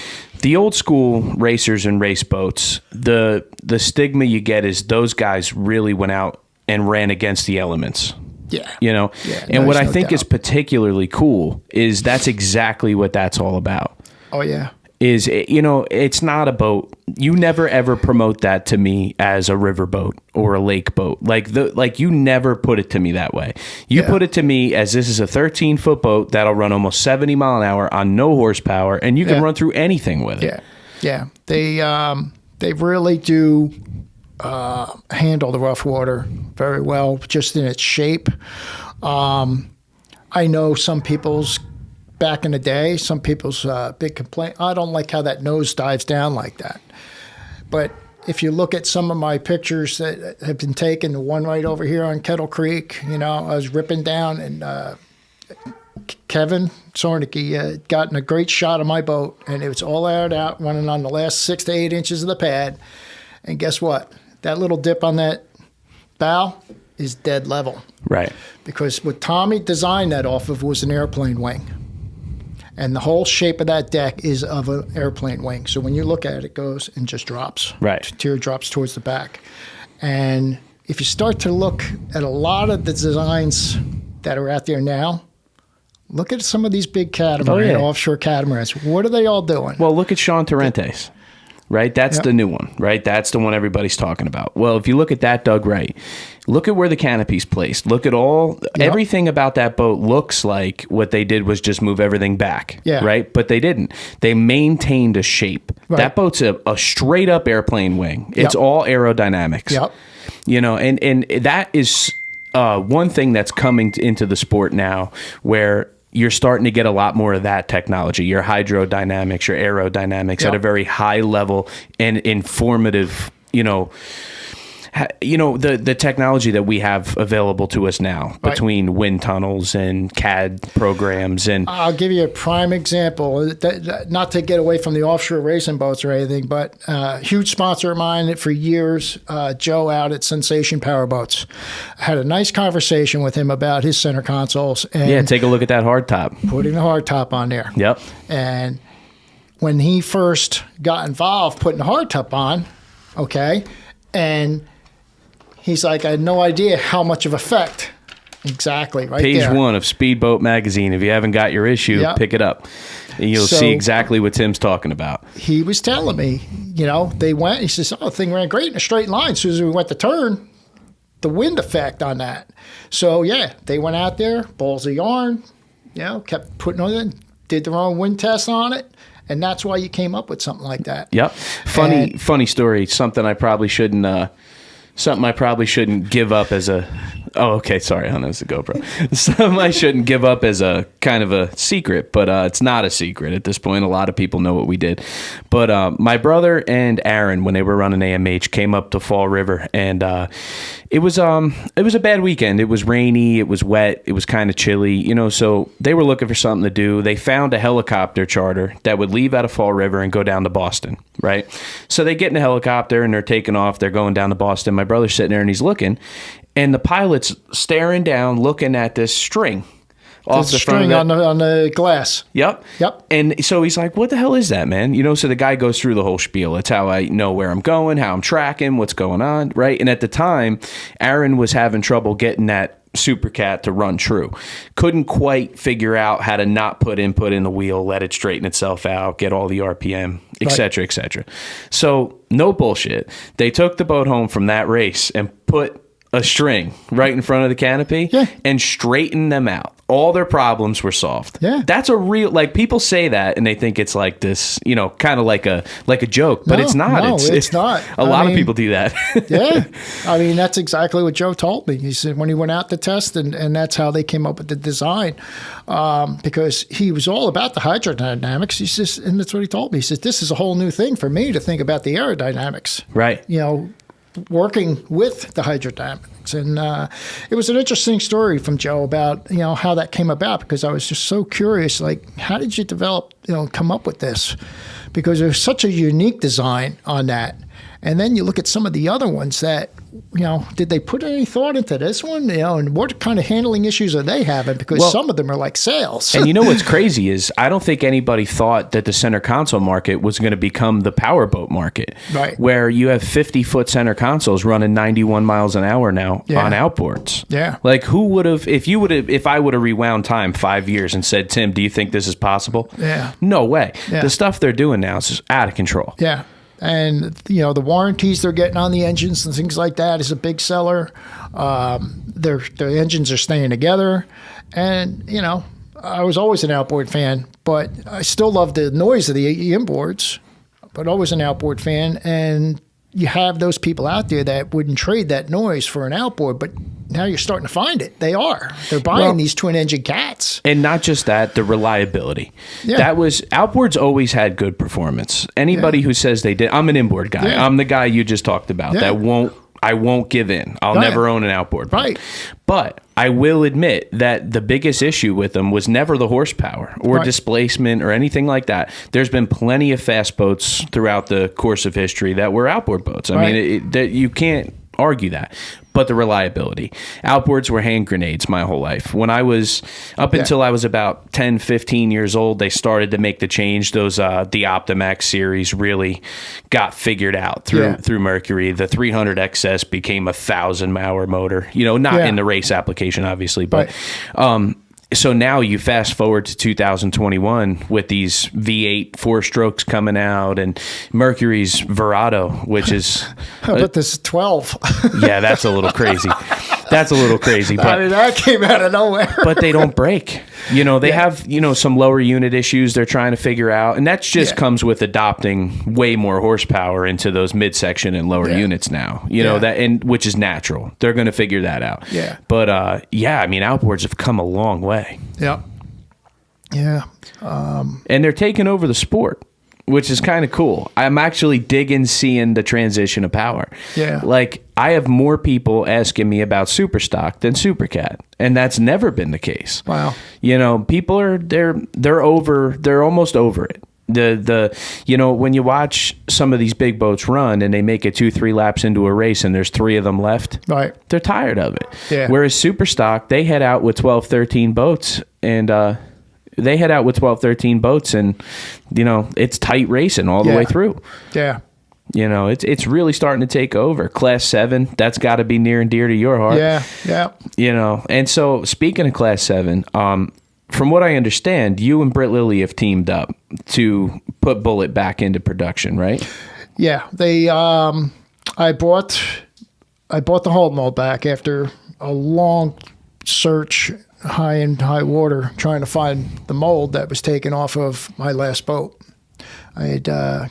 the old school racers and race boats, the stigma you get is those guys really went out and ran against the elements. Yeah. And what I think is particularly cool is that's exactly what that's all about. Oh, yeah. Is, it's not a boat. You never ever promote that to me as a river boat or a lake boat. Like you never put it to me that way. You put it to me as this is a 13-foot boat that'll run almost 70 mile an hour on no horsepower, and you can run through anything with it. Yeah. They really do handle the rough water very well, just in its shape. I know some people's back in the day, some people's big complaint, I don't like how that nose dives down like that. But if you look at some of my pictures that have been taken, the one right over here on Kettle Creek, I was ripping down, and Kevin Sornicki had gotten a great shot of my boat, and it was all aired out, running on the last 6 to 8 inches of the pad. And guess what? That little dip on that bow is dead level. Right. Because what Tommy designed that off of was an airplane wing. And the whole shape of that deck is of an airplane wing. So when you look at it, it goes and just drops. Right. Teardrops towards the back. And if you start to look at a lot of the designs that are out there now, look at some of these big catamarans, offshore catamarans. What are they all doing? Well, look at Sean Torrentes. Right? That's the new one, right? That's the one everybody's talking about. Well, if you look at that, Doug Wright, look at where the canopy's placed. Look at everything about that boat looks like what they did was just move everything back, right? But they didn't. They maintained a shape. Right. That boat's a straight up airplane wing. It's all aerodynamics. Yep. And that is one thing that's coming into the sport now where you're starting to get a lot more of that technology, your hydrodynamics, your aerodynamics at a very high level and informative, the technology that we have available to us now between wind tunnels and CAD programs. And I'll give you a prime example, not to get away from the offshore racing boats or anything, but huge sponsor of mine for years, Joe out at Sensation Powerboats. I had a nice conversation with him about his center consoles. And take a look at that hardtop. Putting the hardtop on there. Yep. And when he first got involved putting the hardtop on, and he's like, I had no idea how much of effect. Exactly, right Page there. 1 of Speedboat Magazine. If you haven't got your issue, pick it up. And you'll see exactly what Tim's talking about. He was telling me, they went, he says, the thing ran great in a straight line. As soon as we went to turn, the wind effect on that. So, they went out there, balls of yarn, kept putting on it, did their own wind test on it. And that's why you came up with something like that. Yep. Funny story. Something I probably shouldn't give up as a Oh, okay. Sorry, hon. It was a GoPro. Some I shouldn't give up as a kind of a secret, but it's not a secret at this point. A lot of people know what we did. But my brother and Aaron, when they were running AMH, came up to Fall River, and it was a bad weekend. It was rainy. It was wet. It was kind of chilly. You know, so they were looking for something to do. They found a helicopter charter that would leave out of Fall River and go down to Boston. Right. So they get in a helicopter and they're taking off. They're going down to Boston. My brother's sitting there and he's looking. And the pilot's staring down, looking at this string off the front of string on the glass. Yep. And so he's like, what the hell is that, man? You know, so the guy goes through the whole spiel. It's how I know where I'm going, how I'm tracking, what's going on, right? And at the time, Aaron was having trouble getting that Supercat to run true. Couldn't quite figure out how to not put input in the wheel, let it straighten itself out, get all the RPM, et cetera, et cetera. So no bullshit. They took the boat home from that race and put a string right in front of the canopy and straighten them out. All their problems were solved. Yeah. That's a real, like, people say that and they think it's like this, you know, kind of like a joke, but it's not. No, it's not. A lot of people do that. Yeah. I mean, that's exactly what Joe told me. He said when he went out to test, and that's how they came up with the design, because he was all about the hydrodynamics. He says, and that's what he told me. He said, this is a whole new thing for me to think about the aerodynamics. Right. You know, working with the hydrodynamics. And it was an interesting story from Joe about, you know, how that came about, because I was just so curious, like, how did you develop, you know, come up with this? Because there's such a unique design on that. And then you look at some of the other ones that, you know, did they put any thought into this one? You know, and what kind of handling issues are they having? Because some of them are like sails. And you know what's crazy is I don't think anybody thought that the center console market was going to become the powerboat market. Right. Where you have 50-foot center consoles running 91 miles an hour now on outboards. Yeah. Like, who would have, if I would have rewound time 5 years and said, Tim, do you think this is possible? Yeah. No way. Yeah. The stuff they're doing now is just out of control. Yeah. And, you know, the warranties they're getting on the engines and things like that is a big seller. Their engines are staying together. And, you know, I was always an outboard fan, but I still love the noise of the inboards, but always an outboard fan. And you have those people out there that wouldn't trade that noise for an outboard, but now you're starting to find it. They are. They're buying these twin-engine cats. And not just that, the reliability. Yeah. That was, outboards always had good performance. Anybody who says they did, I'm an inboard guy. Yeah. I'm the guy you just talked about that I won't give in. I'll never own an outboard. Right. But I will admit that the biggest issue with them was never the horsepower or displacement or anything like that. There's been plenty of fast boats throughout the course of history that were outboard boats. I mean, you can't argue that. But the reliability. Outboards were hand grenades my whole life. When I was, until I was about 10, 15 years old, they started to make the change. Those, the Optimax series really got figured out through Mercury. The 300 XS became a 1,000-hour motor. You know, not in the race application, obviously, but so now you fast forward to 2021 with these V8 4-strokes coming out and Mercury's Verado, which is... But this is 12. Yeah, that's a little crazy. That's a little crazy. But, I mean, that came out of nowhere. But they don't break. You know, they have, you know, some lower unit issues they're trying to figure out. And that just comes with adopting way more horsepower into those midsection and lower units now. You know, that, and which is natural. They're going to figure that out. Yeah. But, I mean, outboards have come a long way. Yep. Yeah. And they're taking over the sport, which is kind of cool. I'm actually digging seeing the transition of power. Yeah. Like, I have more people asking me about Superstock than Supercat, and that's never been the case. Wow. You know, people are they're almost over it. The you know, when you watch some of these big boats run and they make it 2-3 laps into a race and there's 3 of them left, right? They're tired of it. Yeah. Whereas Superstock, they head out with 12, 13 boats and they head out with 12, 13 boats and, you know, it's tight racing all the way through. Yeah. You know, it's really starting to take over. Class 7, that's got to be near and dear to your heart. Yeah, yeah. You know, and so speaking of Class 7, from what I understand, you and Britt Lilly have teamed up to put Bullet back into production, right? Yeah, they. I bought the hold mold back after a long search, high water, trying to find the mold that was taken off of my last boat. I had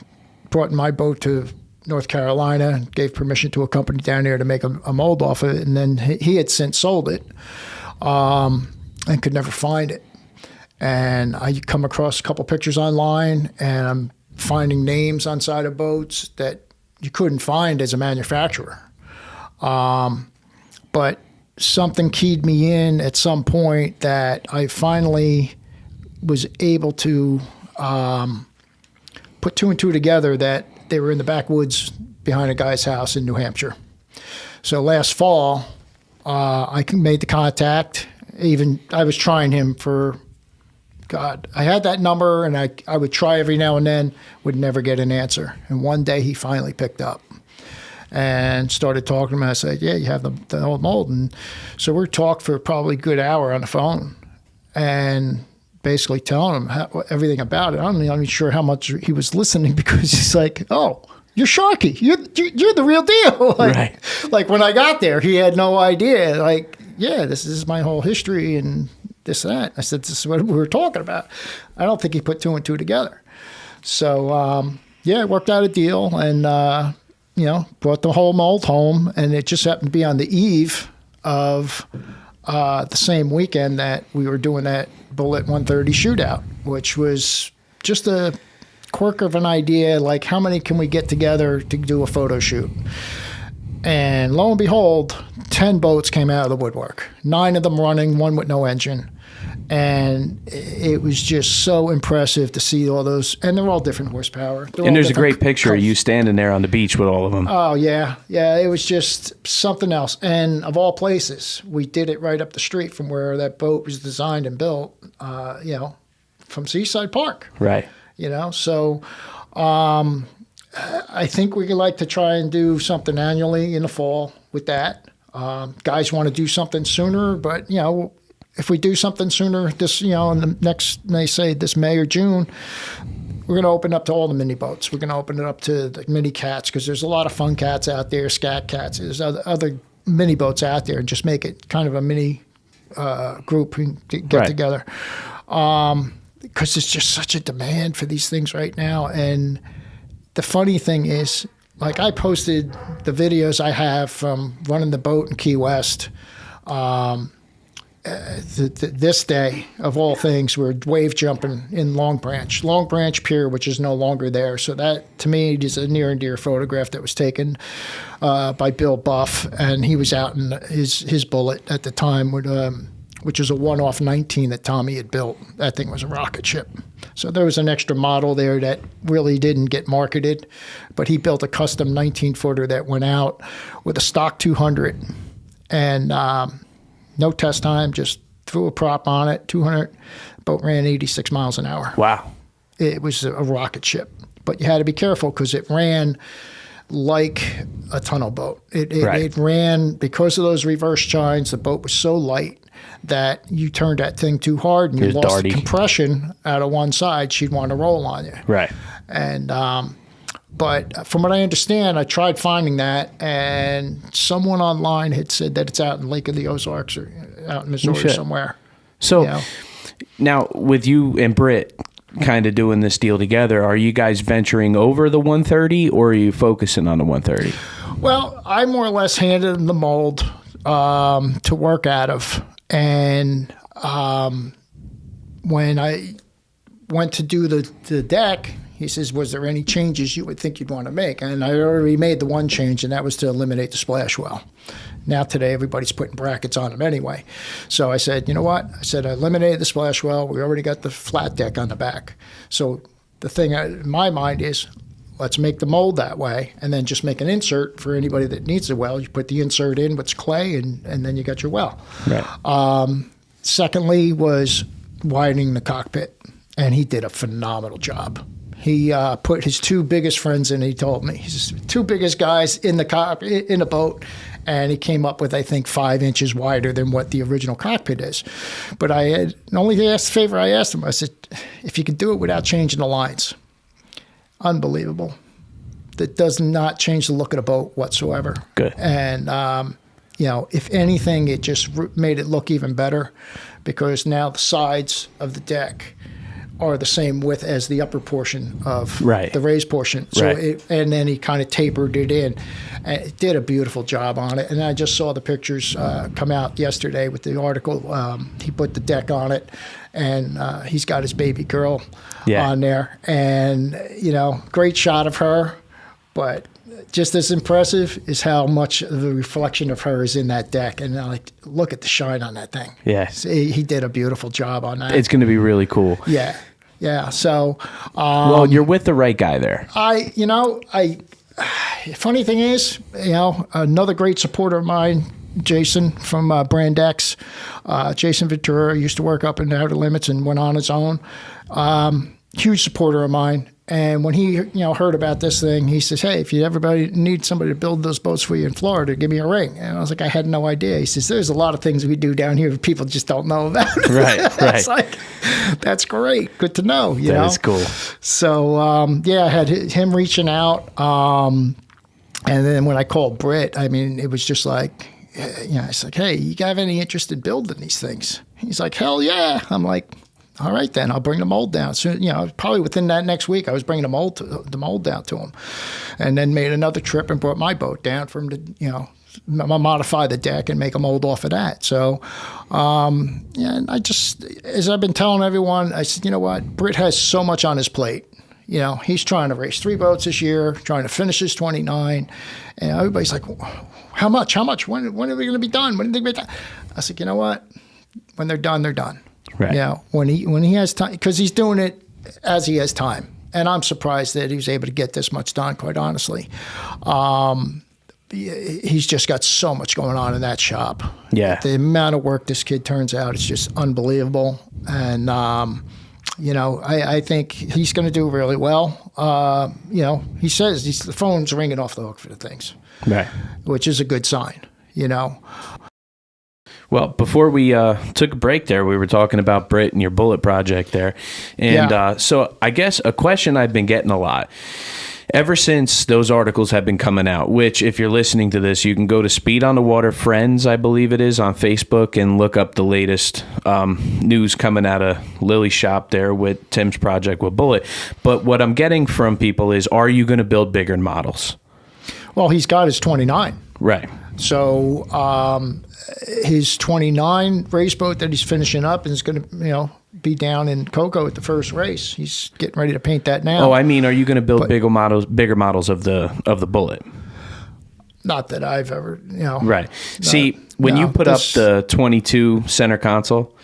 brought my boat to North Carolina, gave permission to a company down there to make a mold off of it, and then he had since sold it and could never find it. And I come across a couple pictures online, and I'm finding names on side of boats that you couldn't find as a manufacturer. But something keyed me in at some point that I finally was able to put two and two together, that they were in the backwoods behind a guy's house in New Hampshire. So last fall, I made the contact. I was trying him for, God, I had that number, and I would try every now and then, would never get an answer. And one day he finally picked up and started talking to him. I said, yeah, you have the old mold. And so we talked for probably a good hour on the phone, and basically telling him everything about it. I'm not even sure how much he was listening, because he's like, oh, you're Sharkey. You're the real deal. Right. Like when I got there, he had no idea. Like, yeah, this is my whole history and this and that. I said, this is what we were talking about. I don't think he put two and two together. So, yeah, it worked out a deal, and, brought the whole mold home. And it just happened to be on the eve of the same weekend that we were doing that Bullet 130 shootout, which was just a quirk of an idea, like how many can we get together to do a photo shoot? And lo and behold, 10 boats came out of the woodwork, 9 of them running, 1 with no engine. And it was just so impressive to see all those, and they're all different horsepower. And there's a great picture of you standing there on the beach with all of them. Oh, yeah. Yeah, it was just something else. And of all places, we did it right up the street from where that boat was designed and built, from Seaside Park. Right. So I think we like to try and do something annually in the fall with that. Guys want to do something sooner, but, if we do something sooner, in the next, they say this May or June, we're going to open up to all the mini boats. We're going to open it up to the mini cats, because there's a lot of fun cats out there, scat cats. There's other mini boats out there, and just make it kind of a mini group and get together. Because there's just such a demand for these things right now. And the funny thing is, like, I posted the videos I have from running the boat in Key West. This day, of all things, we're wave jumping in Long Branch Pier, which is no longer there. So that, to me, is a near and dear photograph that was taken by Bill Buff, and he was out in his Bullet at the time, with, which is a one-off 19 that Tommy had built. That thing was a rocket ship. So there was an extra model there that really didn't get marketed, but he built a custom 19-footer that went out with a stock 200, and no test time, just threw a prop on it, 200. Boat ran 86 miles an hour. Wow. It was a rocket ship. But you had to be careful, because it ran like a tunnel boat. It ran, because of those reverse chines, the boat was so light that you turned that thing too hard and you lost the compression out of one side, she'd want to roll on you. Right. And but from what I understand, I tried finding that, and someone online had said that it's out in Lake of the Ozarks or out in Missouri somewhere. So now, with you and Britt kind of doing this deal together, are you guys venturing over the 130, or are you focusing on the 130? Well, I more or less handed him the mold to work out of. And when I went to do the deck, he says, was there any changes you would think you'd want to make? And I already made the one change, and that was to eliminate the splash well. Now today, everybody's putting brackets on them anyway. So I said, you know what? I said, I eliminated the splash well. We already got the flat deck on the back. So the thing in my mind is, let's make the mold that way, and then just make an insert for anybody that needs a well. You put the insert in with clay, and then you got your well. Right. Secondly was widening the cockpit, and he did a phenomenal job. He put his 2 biggest friends in. He told me his 2 biggest guys in the boat, and he came up with, I think, 5 inches wider than what the original cockpit is. But I had only favor I asked him. I said, if you could do it without changing the lines. Unbelievable. That does not change the look of the boat whatsoever. Good. And if anything, it just made it look even better, because now the sides of the deck are the same width as the upper portion of Right. the raised portion. So Right. and then he kind of tapered it in. And it did a beautiful job on it. And I just saw the pictures come out yesterday with the article. He put the deck on it, and he's got his baby girl on there. And, great shot of her. But just as impressive is how much the reflection of her is in that deck. And look at the shine on that thing. Yeah. So he did a beautiful job on that. It's going to be really cool. Yeah. Yeah. So, Well, you're with the right guy there. funny thing is, another great supporter of mine, Jason from Brand X, Jason Ventura, used to work up in the Outer Limits and went on his own. Huge supporter of mine. And when he, heard about this thing, he says, "Hey, if you everybody need somebody to build those boats for you in Florida, give me a ring." And I was like, I had no idea. He says, "There's a lot of things we do down here that people just don't know about." Right. It's like, that's great. Good to know. That is cool. So, I had him reaching out. And then when I called Britt, it was just like, it's like, "Hey, you have any interest in building these things?" He's like, "Hell yeah." I'm like, "All right, then I'll bring the mold down." So, probably within that next week, I was bringing the mold down to him, and then made another trip and brought my boat down for him to, modify the deck and make a mold off of that. So, and I just, as I've been telling everyone, I said, you know what, Britt has so much on his plate. He's trying to race 3 boats this year, trying to finish his 29, and everybody's like, "How much? How much? When are we going to be done? When are they going to be done?" I said, you know what, when they're done, they're done. Right. When he has time, because he's doing it as he has time, and I'm surprised that he was able to get this much done. Quite honestly, he's just got so much going on in that shop. Yeah, the amount of work this kid turns out is just unbelievable, and I think he's going to do really well. He says the phone's ringing off the hook for the things, right, which is a good sign. Well, before we took a break there, we were talking about Britt and your bullet project there. And so I guess a question I've been getting a lot ever since those articles have been coming out, which if you're listening to this, you can go to Speed on the Water Friends, I believe it is, on Facebook and look up the latest news coming out of Lily's shop there with Tim's project with Bullet. But what I'm getting from people is, are you going to build bigger models? Well, he's got his 29. Right. So his 29 race boat that he's finishing up is going to, be down in Cocoa at the first race. He's getting ready to paint that now. Oh, are you going to build bigger models of the Bullet? Not that I've ever, Right. See, when you put up the 22 center console,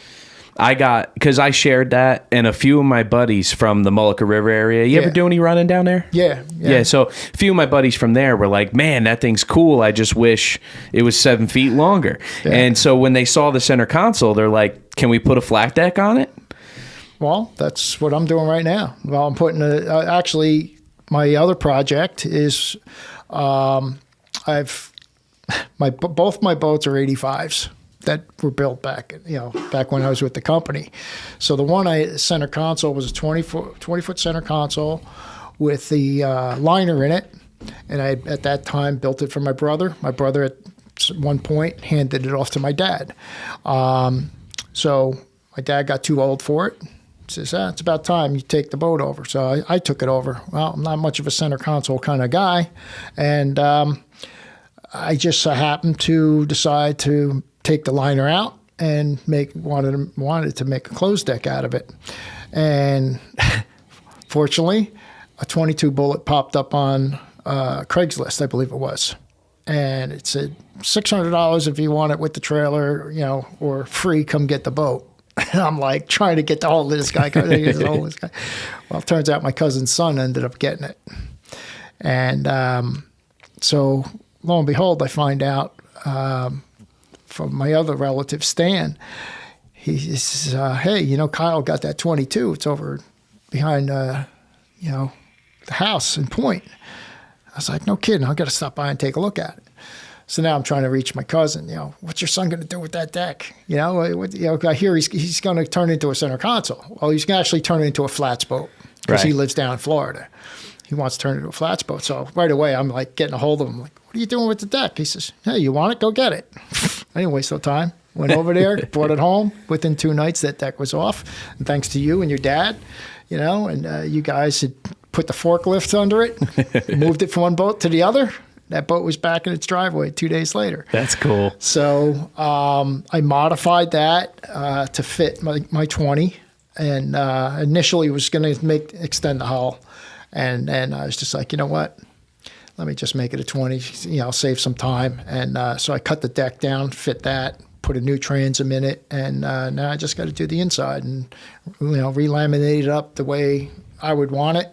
because I shared that, and a few of my buddies from the Mullica River area. You ever do any running down there? Yeah. So a few of my buddies from there were like, "Man, that thing's cool. I just wish it was 7 feet longer." Yeah. And so when they saw the center console, they're like, "Can we put a flat deck on it?" Well, that's what I'm doing right now. Well, I'm putting actually, my other project is, both my boats are 85s. That were built back when I was with the company. So the one center console was a 20-foot center console with the liner in it, and I at that time built it for my brother. My brother at one point handed it off to my dad. So my dad got too old for it. He says, "It's about time you take the boat over." So I took it over. Well, I'm not much of a center console kind of guy, and I just happened to decide to take the liner out and wanted to make a closed deck out of it. And fortunately, a 22 Bullet popped up on Craigslist, I believe it was. And it said $600 if you want it with the trailer, or free, come get the boat. And I'm like trying to get the hold of this guy. Well, it turns out my cousin's son ended up getting it. And so lo and behold, I find out from my other relative, Stan, he says, "Hey, Kyle got that 22. It's over behind, the house in Point." I was like, "No kidding. I've got to stop by and take a look at it." So now I'm trying to reach my cousin. What's your son going to do with that deck? I hear he's going to turn it into a center console. Well, he's going to actually turn it into a flats boat because he lives down in Florida. He wants to turn it into a flats boat. So right away, I'm like getting a hold of him. Like, "What are you doing with the deck?" He says, "Hey, you want it? Go get it." I didn't waste no time. Went over there, brought it home. Within 2 nights, that deck was off. And thanks to you and your dad, and you guys had put the forklifts under it, moved it from one boat to the other. That boat was back in its driveway 2 days later. That's cool. So I modified that to fit my 20, and initially was going to extend the hull, and I was just like, you know what? Let me just make it a 20. Save some time, and so I cut the deck down, fit that, put a new transom in it, and now I just got to do the inside and relaminate it up the way I would want it,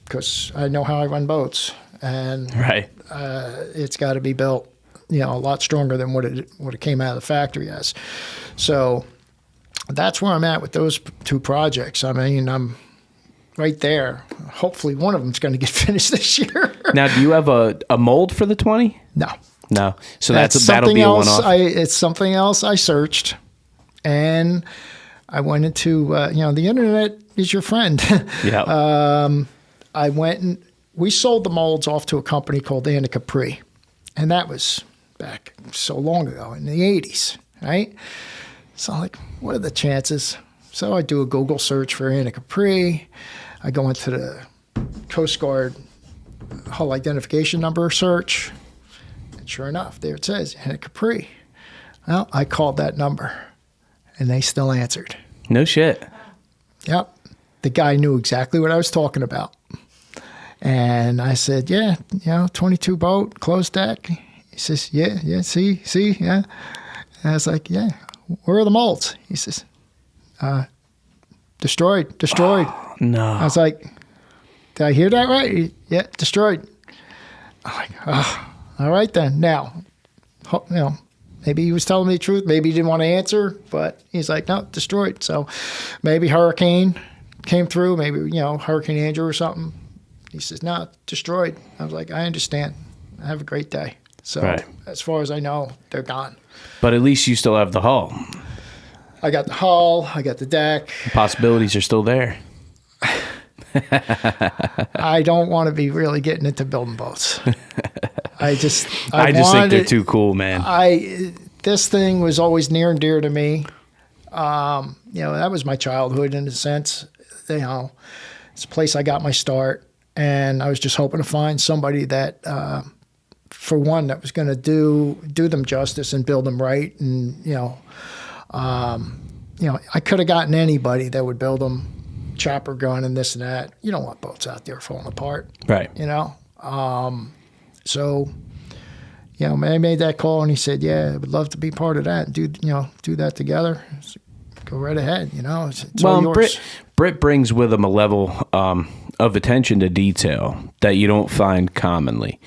because I know how I run boats. And right. It's got to be built, a lot stronger than what it came out of the factory as. So that's where I'm at with those 2 projects. I mean, I'm right there. Hopefully, one of them's going to get finished this year. Now, do you have a mold for the 20? No. So that'll be a one-off. It's something else I searched, and I went into the internet is your friend. Yeah. I went and we sold the molds off to a company called Anna Capri, and that was back so long ago in the 80s, right? So I'm like, what are the chances? So I do a Google search for Anna Capri. I go into the Coast Guard hull identification number search, and sure enough, there it says Anna Capri. Well, I called that number, and they still answered. No shit. Yep. The guy knew exactly what I was talking about. And I said, 22 boat, closed deck. He says, yeah, see, yeah. And I was like, yeah, where are the molds? He says, destroyed. Oh, no. I was like, did I hear that right? Yeah, destroyed. I'm like, oh, all right then. Now, maybe he was telling me the truth. Maybe he didn't want to answer, but he's like, no, destroyed. So maybe hurricane came through, maybe, Hurricane Andrew or something. He says, no, destroyed. I was like, I understand. Have a great day. So right. As far as I know, they're gone. But at least you still have the hull. I got the hull. I got the deck. The possibilities are still there. I don't want to be really getting into building boats. I just think they're too cool, man. This thing was always near and dear to me. That was my childhood in a sense. It's a place I got my start. And I was just hoping to find somebody that, for one, that was going to do them justice and build them right. And I could have gotten anybody that would build them, chopper gun and this and that. You don't want boats out there falling apart, right? So I made that call, and he said, "Yeah, I would love to be part of that and do that together." Go right ahead, It's all yours. Britt brings with him a level of attention to detail that you don't find commonly.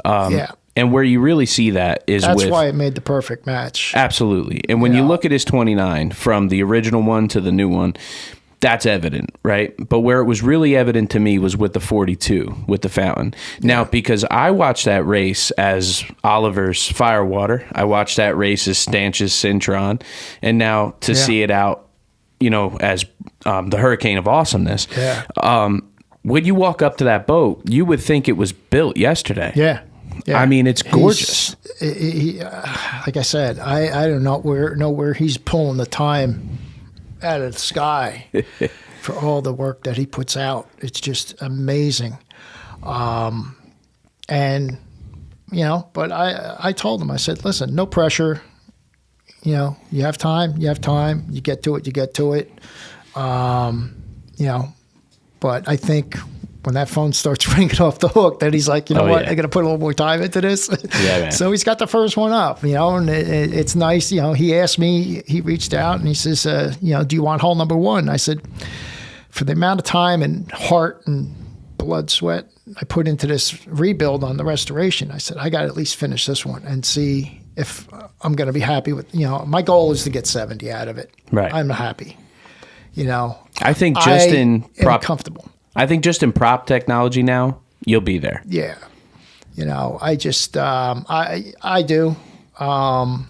And where you really see that is that's why it made the perfect match. Absolutely. And when you look at his 29 from the original one to the new one, that's evident, right? But where it was really evident to me was with the 42, with the Fountain. Now, because I watched that race as Oliver's Firewater, I watched that race as Stanch's Cintron, and now to see it out, as the Hurricane of Awesomeness. Yeah. When you walk up to that boat, you would think it was built yesterday. Yeah. I mean, it's gorgeous. Like I said, I don't know where he's pulling the time out of the sky for all the work that he puts out. It's just amazing. But I told him, I said, listen, no pressure. You have time, you get to it. But I think when that phone starts ringing off the hook, then he's like, what? I got to put a little more time into this. Yeah, man. So he's got the first one up, and it's nice. He asked me, he reached out and he says, do you want hull number 1? I said, for the amount of time and heart and blood, sweat I put into this rebuild on the restoration, I said, I got to at least finish this one and see if I'm going to be happy with, my goal is to get 70 out of it. Right. I'm happy. I think just in comfortable. I think just in prop technology now, you'll be there. Yeah. I just, I do. And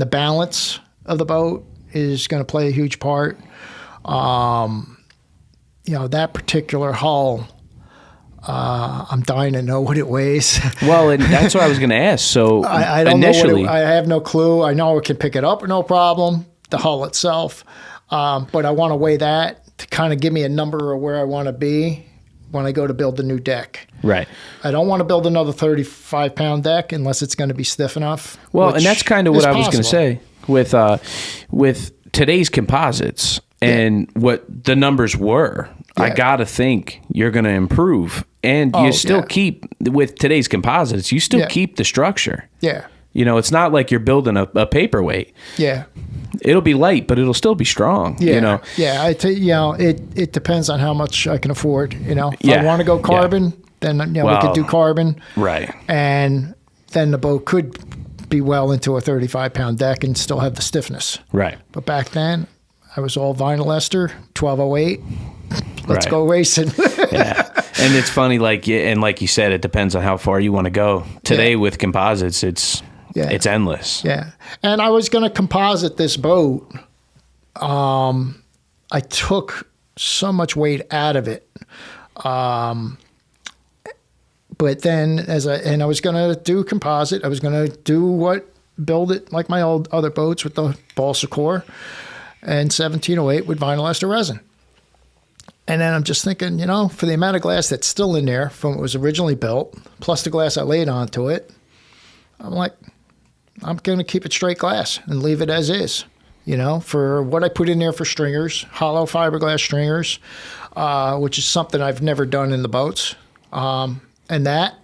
the balance of the boat is going to play a huge part. That particular hull, I'm dying to know what it weighs. Well, and that's what I was going to ask. So I don't initially, know I have no clue. I know I can pick it up with no problem, the hull itself. But I want to weigh that to kind of give me a number of where I want to be when I go to build the new deck. right. I don't want to build another 35-pound deck unless it's going to be stiff enough. Well, and that's kind of what I was going to say with today's composites and what the numbers were. I got to think you're going to improve. And you still keep, with today's composites, you still keep the structure. Yeah. You know, it's not like you're building a paperweight. Yeah. It'll be light, but it'll still be strong. Yeah. You know? Yeah. It depends on how much I can afford. You know, if Yeah. I want to go carbon, then we could do carbon. Right. And then the boat could be well into a 35-pound deck and still have the stiffness. Right. But back then, I was all vinyl ester, 1208. Let's Right. go racing. Yeah. And it's funny, like you said, it depends on how far you want to go. Today with composites, it's endless. Yeah. And I was going to composite this boat. I took so much weight out of it. But then I was going to do composite. I was going to build it like my old other boats with the balsa core and 1708 with vinyl ester resin. And then I'm just thinking, for the amount of glass that's still in there from what was originally built, plus the glass I laid onto it, I'm like, I'm going to keep it straight glass and leave it as is. For what I put in there for stringers, hollow fiberglass stringers, which is something I've never done in the boats. And that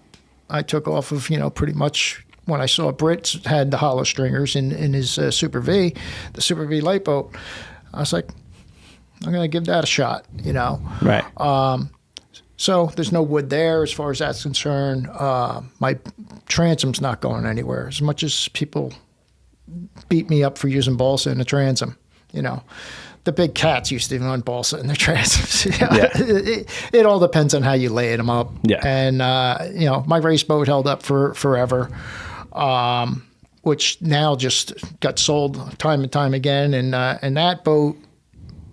I took off of, pretty much when I saw Britt had the hollow stringers in his Super V, the Super V light boat. I was like, I'm going to give that a shot, Right. So there's no wood there as far as that's concerned. My transom's not going anywhere. As much as people beat me up for using balsa in the transom, the big cats used to run balsa in their transoms. It all depends on how you lay them up. Yeah. And, my race boat held up for forever, which now just got sold time and time again. And that boat,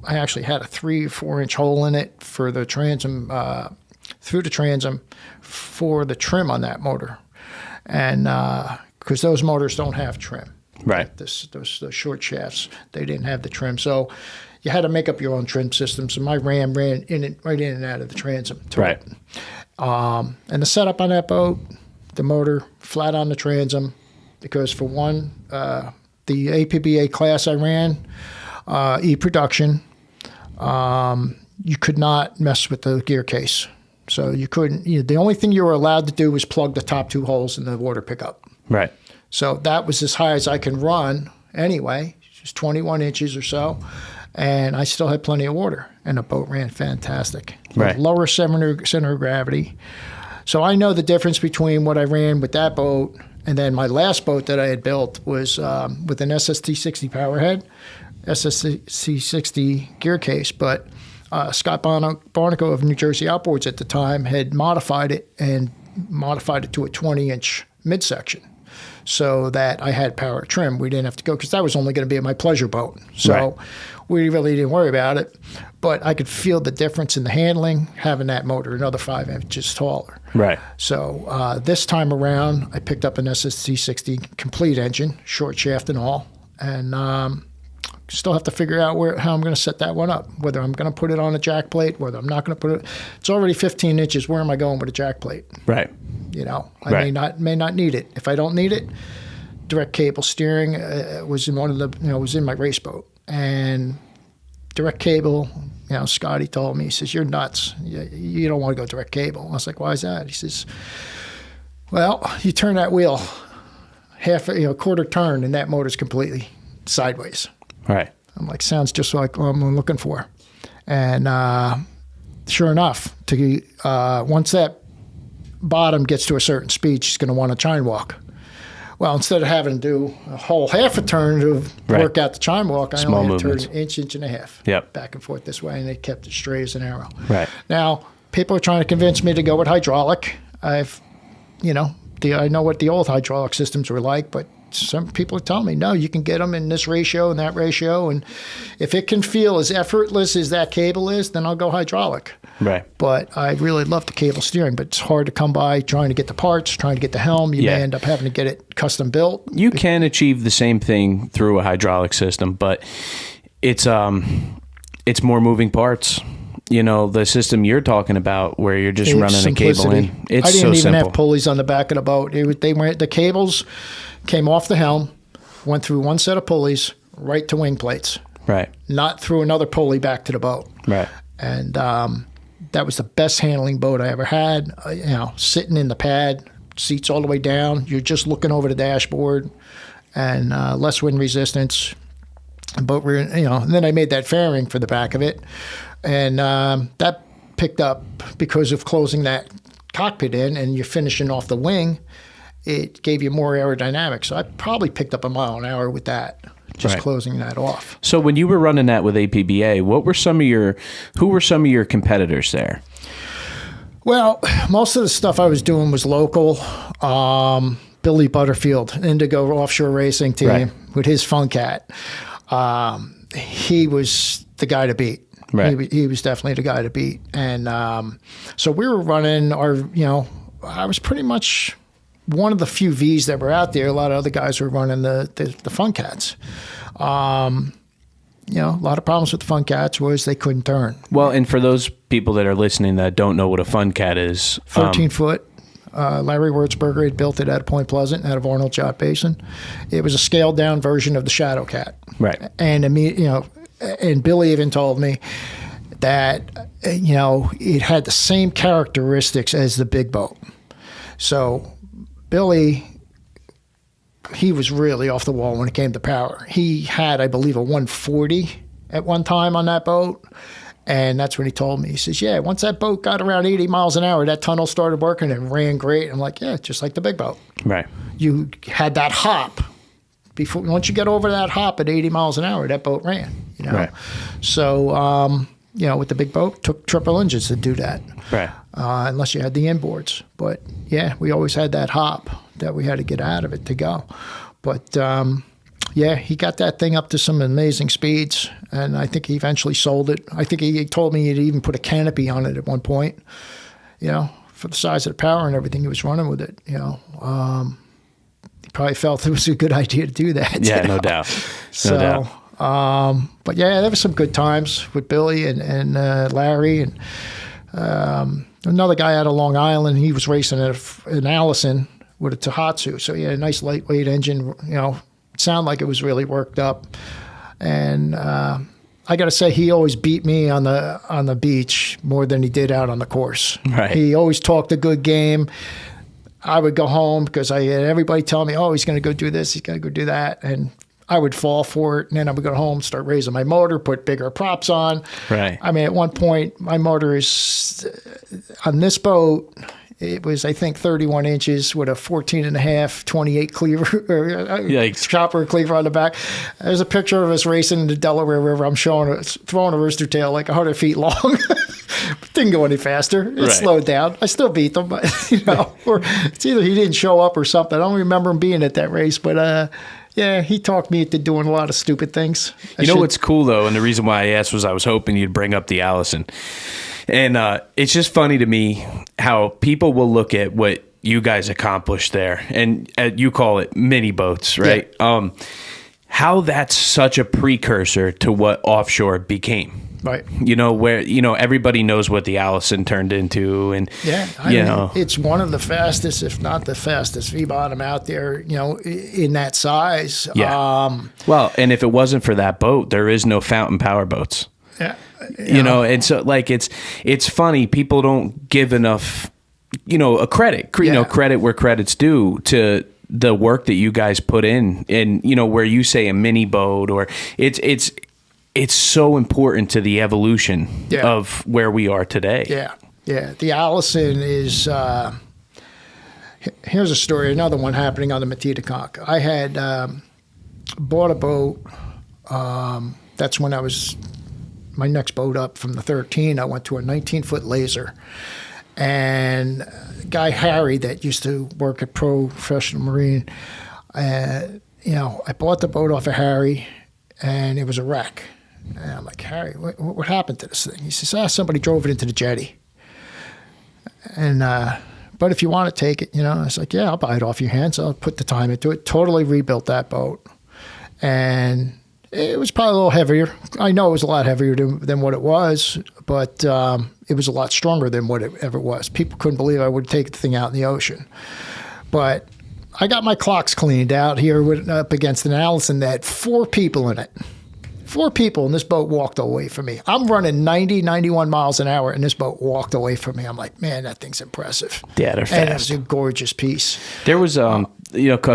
I actually had a 3 or 4 inch hole in it for the transom, through the transom for the trim on that motor. And because those motors don't have trim. Right. Those short shafts, they didn't have the trim. So you had to make up your own trim system. So my ram ran right in and out of the transom. Right. And the setup on that boat, the motor flat on the transom, because for one, the APBA class I ran, E-production, you could not mess with the gear case. So you couldn't, the only thing you were allowed to do was plug the top 2 holes in the water pickup. Right. So that was as high as I can run anyway, just 21 inches or so. And I still had plenty of water, and the boat ran fantastic. Right. Lower center of gravity. So I know the difference between what I ran with that boat and then my last boat that I had built was with an SST60 powerhead, SST60 gear case, but Scott Barnacle of New Jersey Outboards at the time had modified it to a 20-inch midsection so that I had power trim. We didn't have to go, because that was only going to be my pleasure boat. So we really didn't worry about it. But I could feel the difference in the handling, having that motor another 5 inches taller. Right. So this time around, I picked up an SST60 complete engine, short shaft and all, and still have to figure out how I'm going to set that one up, whether I'm going to put it on a jack plate, whether I'm not going to put it. It's already 15 inches. Where am I going with a jack plate? Right. I may not need it. If I don't need it, direct cable steering was in was in my race boat, and direct cable. Scotty told me, he says, "You're nuts. You don't want to go direct cable." I was like, "Why is that?" He says, "Well, you turn that wheel quarter turn, and that motor's completely sideways." Right. I'm like, sounds just like what I'm looking for. And sure enough, once that bottom gets to a certain speed, she's going to want a chine walk. Well, instead of having to do a whole half a turn to work out the chine walk, I only had to turn an inch and a half back and forth this way, and they kept it straight as an arrow. Right. Now, people are trying to convince me to go with hydraulic. I know what the old hydraulic systems were like, but some people are telling me, no, you can get them in this ratio and that ratio. And if it can feel as effortless as that cable is, then I'll go hydraulic. Right. But I really love the cable steering, but it's hard to come by trying to get the parts, trying to get the helm. You may end up having to get it custom built. You can achieve the same thing through a hydraulic system, but it's more moving parts. You know, the system you're talking about where you're just running a cable in. It's I didn't so even simple. have pulleys on the back of the boat. The cables came off the helm, went through one set of pulleys right to wing plates. Right. Not through another pulley back to the boat. Right. And that was the best handling boat I ever had. Sitting in the pad, seats all the way down. You're just looking over the dashboard, and less wind resistance. But and then I made that fairing for the back of it, and that picked up because of closing that cockpit in, and you're finishing off the wing. It gave you more aerodynamics. So I probably picked up a mile an hour with that, just closing that off. So when you were running that with APBA, who were some of your competitors there? Well, most of the stuff I was doing was local. Billy Butterfield, Indigo Offshore Racing Team, with his Funcat. He was the guy to beat. Right. He was definitely the guy to beat. And so we were running I was pretty much one of the few Vs that were out there. A lot of other guys were running the Funcats. A lot of problems with the Funcats was they couldn't turn. Well, and for those people that are listening that don't know what a Funcat is. 14-foot. Larry Wurzburger had built it out of Point Pleasant, out of Arnold Yacht Basin. It was a scaled-down version of the Shadow Cat. Right. And and Billy even told me that it had the same characteristics as the big boat. So Billy, he was really off the wall when it came to power. He had, I believe, a 140 at one time on that boat. And that's when he told me. He says, yeah, once that boat got around 80 miles an hour, that tunnel started working and ran great. I'm like, yeah, just like the big boat. Right. You had that hop. Once you get over that hop at 80 miles an hour, that boat ran. Right. So, with the big boat, took triple engines to do that. Right. Unless you had the inboards. But, yeah, we always had that hop that we had to get out of it to go. But, he got that thing up to some amazing speeds, and I think he eventually sold it. I think he told me he'd even put a canopy on it at one point, for the size of the power and everything he was running with it, He probably felt it was a good idea to do that. Yeah, no doubt. No doubt. But, yeah, there were some good times with Billy and Larry and another guy out of Long Island. He was racing an Allison with a Tohatsu, so he had a nice lightweight engine, sound like it was really worked up. And I got to say, he always beat me on the beach more than he did out on the course. Right. He always talked a good game. I would go home because I had everybody telling me, oh, he's going to go do this, he's going to go do that. And I would fall for it. And then I would go home, start raising my motor, put bigger props on. Right. I mean, at one point, my motor is on this boat. It was, I think, 31 inches with a 14.5, 28 cleaver, chopper cleaver on the back. There's a picture of us racing in the Delaware River. I'm throwing a rooster tail like 100 feet long. Didn't go any faster. It slowed down. I still beat them, but, or it's either he didn't show up or something. I don't remember him being at that race, but he talked me into doing a lot of stupid things. What's cool, though, and the reason why I asked was I was hoping you'd bring up the Allison. And it's just funny to me how people will look at what you guys accomplished there, and you call it mini boats, right? Yeah. How that's such a precursor to what Offshore became. Right. Where, everybody knows what the Allison turned into. And, it's one of the fastest, if not the fastest V-bottom out there, in that size. Yeah. Well, and if it wasn't for that boat, there is no fountain power boats. Yeah. And so it's funny. People don't give enough, a credit, credit where credit's due to the work that you guys put in, and, where you say a mini boat, or it's so important to the evolution of where we are today. Yeah. Yeah. The Allison is, here's a story, another one happening on the Matitaconk. I had bought a boat. That's when I was my next boat up from the 13. I went to a 19-foot laser. And guy Harry that used to work at Professional Marine, I bought the boat off of Harry, and it was a wreck. And I'm like, Harry, what happened to this thing? He says, somebody drove it into the jetty. And but if you want to take it, I was like, yeah, I'll buy it off your hands. I'll put the time into it. Totally rebuilt that boat, and it was probably a little heavier. I know it was a lot heavier than what it was, but it was a lot stronger than what it ever was. People couldn't believe I would take the thing out in the ocean. But I got my clocks cleaned out here up against an Allison that had 4 people in it. 4 people, and this boat walked away from me. I'm running 90, 91 miles an hour, and this boat walked away from me. I'm like, man, that thing's impressive. Yeah, they're fast. And it was a gorgeous piece. There was a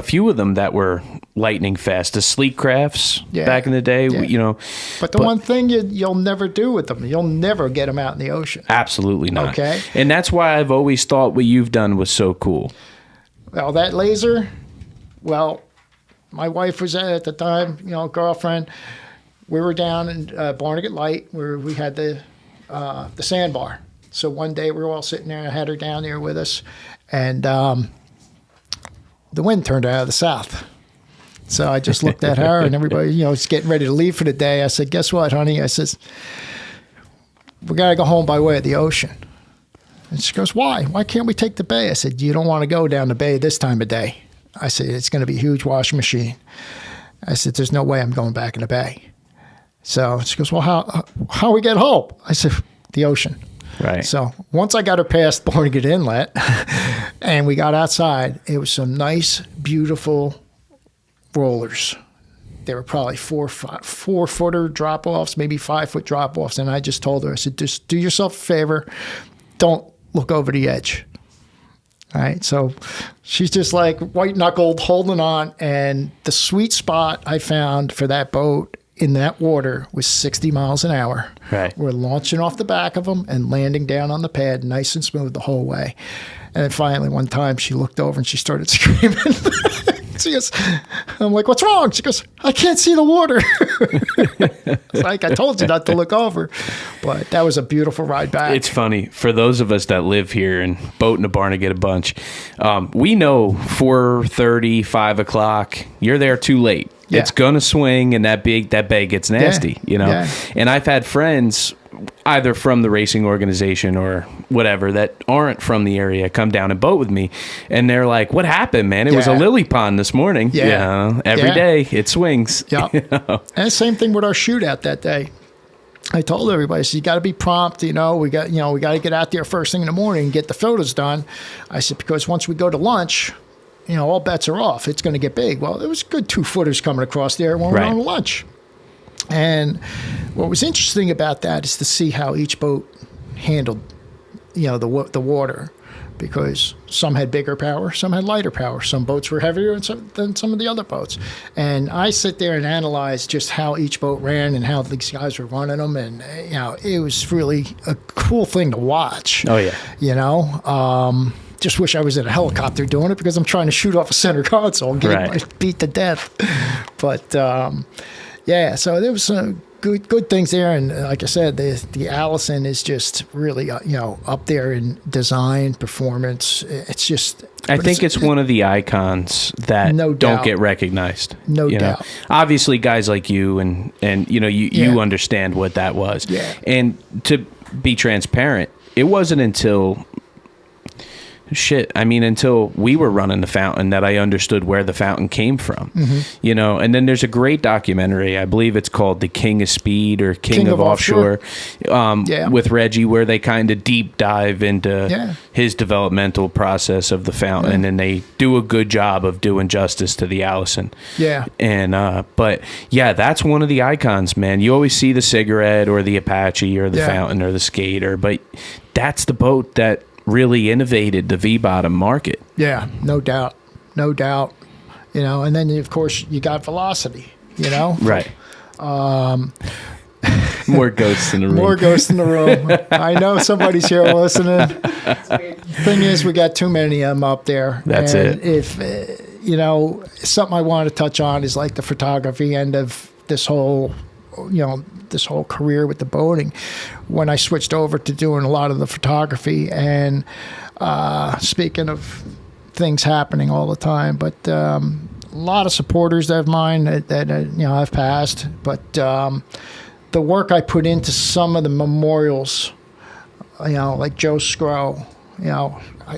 few of them that were lightning fast. The sleek crafts back in the day, But the one thing you'll never do with them, you'll never get them out in the ocean. Absolutely not. Okay. And that's why I've always thought what you've done was so cool. Well, that laser, my wife was at the time, girlfriend. We were down in Barnegat Light where we had the sandbar. So one day we were all sitting there. I had her down there with us, and the wind turned out of the south. So I just looked at her, and everybody, was getting ready to leave for the day. I said, "Guess what, honey?" I says, "We got to go home by way of the ocean." And she goes, "Why? Why can't we take the bay?" I said, "You don't want to go down the bay this time of day." I said, "It's going to be a huge washing machine." I said, "There's no way I'm going back in the bay." So she goes, "Well, how we get home?" I said, "The ocean." Right. So once I got her past Barnegat Inlet and we got outside, it was some nice, beautiful rollers. They were probably 4-footer drop-offs, maybe 5-foot drop-offs. And I just told her, I said, just do yourself a favor. Don't look over the edge. All right. So she's just like white-knuckled, holding on. And the sweet spot I found for that boat in that water was 60 miles an hour. Right. We're launching off the back of them and landing down on the pad nice and smooth the whole way. And then finally one time she looked over and she started screaming. She goes, I'm like, "What's wrong?" She goes, "I can't see the water." It's like, I told you not to look over. But that was a beautiful ride back. It's funny. For those of us that live here and boat in the Barnegat a bunch, we know 4:30, 5 o'clock, you're there too late. Yeah. It's going to swing, and that bay gets nasty, Yeah. And I've had friends either from the racing organization or whatever that aren't from the area come down and boat with me, and they're like, "What happened, man? It was a lily pond this morning." Yeah. Every day it swings. Yeah. And the same thing with our shootout that day. I told everybody, I said, "You got to be prompt. We got to get out there first thing in the morning and get the photos done." I said, because once we go to lunch, all bets are off. It's going to get big. Well, there was good 2-footers coming across there when we were on lunch. And what was interesting about that is to see how each boat handled, the water, because some had bigger power, some had lighter power. Some boats were heavier than some of the other boats. And I sit there and analyze just how each boat ran and how these guys were running them. And, it was really a cool thing to watch. Oh, yeah. Just wish I was in a helicopter doing it because I'm trying to shoot off a center console and get beat to death. But, so there was some good things there. And like I said, the Allison is just really, up there in design, performance. It's just... I think it's one of the icons that don't get recognized. No doubt. Obviously, guys like you and you understand what that was. Yeah. And to be transparent, it wasn't until we were running the fountain that I understood where the fountain came from. Mm-hmm. And then there's a great documentary, I believe it's called The King of Speed or King of Offshore, with Reggie, where they kind of deep dive into his developmental process of the fountain, and they do a good job of doing justice to the Allison. Yeah. And that's one of the icons, man. You always see the cigarette or the Apache or the fountain or the skater, but that's the boat that really innovated the V-bottom market. Yeah, no doubt. And then of course you got velocity, Right. More ghosts in the room. I know somebody's here listening. Thing is, we got too many of them up there. That's and it. If, something I want to touch on is like the photography end of this whole career with the boating. When I switched over to doing a lot of the photography, and speaking of things happening all the time, but lot of supporters of mine that I've passed, but the work I put into some of the memorials, like Joe Scrow,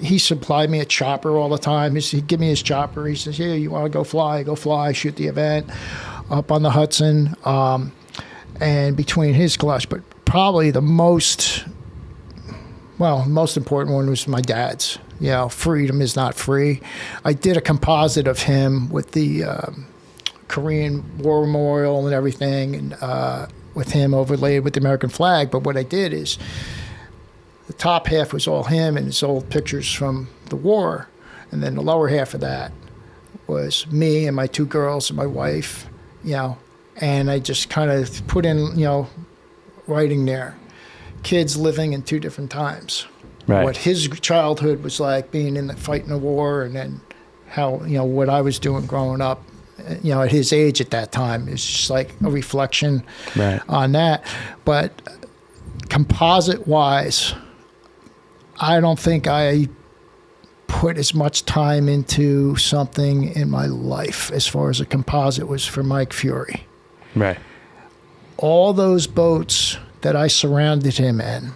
he supplied me a chopper all the time. He'd give me his chopper. He says, "Here, you want to go fly, shoot the event up on the Hudson." And between his collection, but probably the most important one was my dad's. Freedom is not free. I did a composite of him with the Korean War Memorial and everything, and with him overlaid with the American flag. But what I did is the top half was all him and his old pictures from the war, and then the lower half of that was me and my 2 girls and my wife, and I just kind of put in, writing there, kids living in 2 different times. Right. What his childhood was like, being in the fighting the war, and then how, what I was doing growing up, at his age at that time. It's just like a reflection on that. But composite-wise, I don't think I put as much time into something in my life as far as a composite was for Mike Fury. Right. All those boats that I surrounded him in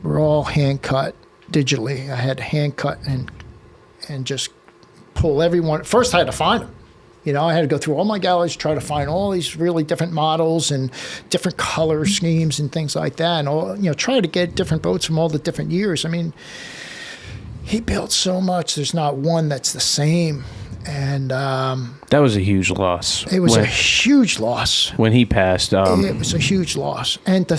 were all hand cut digitally. I had to hand cut and just pull everyone. First, I had to find them. I had to go through all my galleries, try to find all these really different models and different color schemes and things like that, and try to get different boats from all the different years. I mean, he built so much. There's not one that's the same, and that was a huge loss. It was a huge loss when he passed. It was a huge loss, and the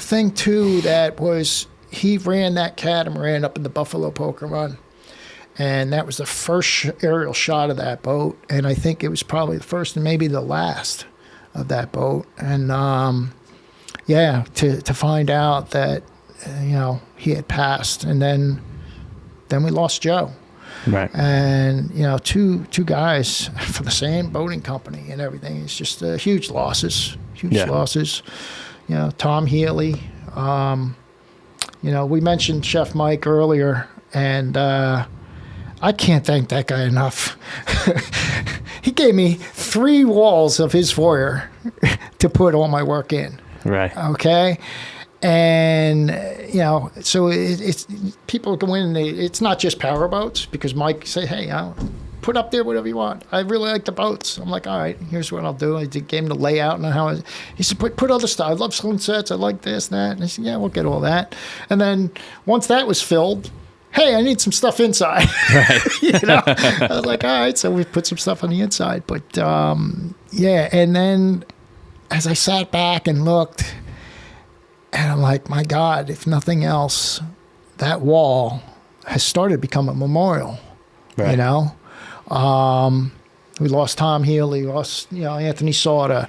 thing too that was, he ran that catamaran up in the Buffalo Poker Run. And that was the first aerial shot of that boat. And I think it was probably the first and maybe the last of that boat. And, to find out that, he had passed. And then we lost Joe. Right. And, two guys for the same boating company and everything. It's just huge losses. Tom Healy. We mentioned Chef Mike earlier. And, I can't thank that guy enough. He gave me 3 walls of his foyer to put all my work in. Right. Okay. And, so it's people go in and it's not just power boats, because Mike say, "Hey, I'll put up there whatever you want. I really like the boats." I'm like, "All right, here's what I'll do." I gave him the layout and how he said, put other stuff. I love sunsets. I like this and that. And I said, "Yeah, we'll get all that." And then once that was filled, "Hey, I need some stuff inside." Right. I was like, "All right." So we put some stuff on the inside. But, And then as I sat back and looked, and I'm like, my God, if nothing else, that wall has started to become a memorial. Right. We lost Tom Healy, lost, Anthony Sauter,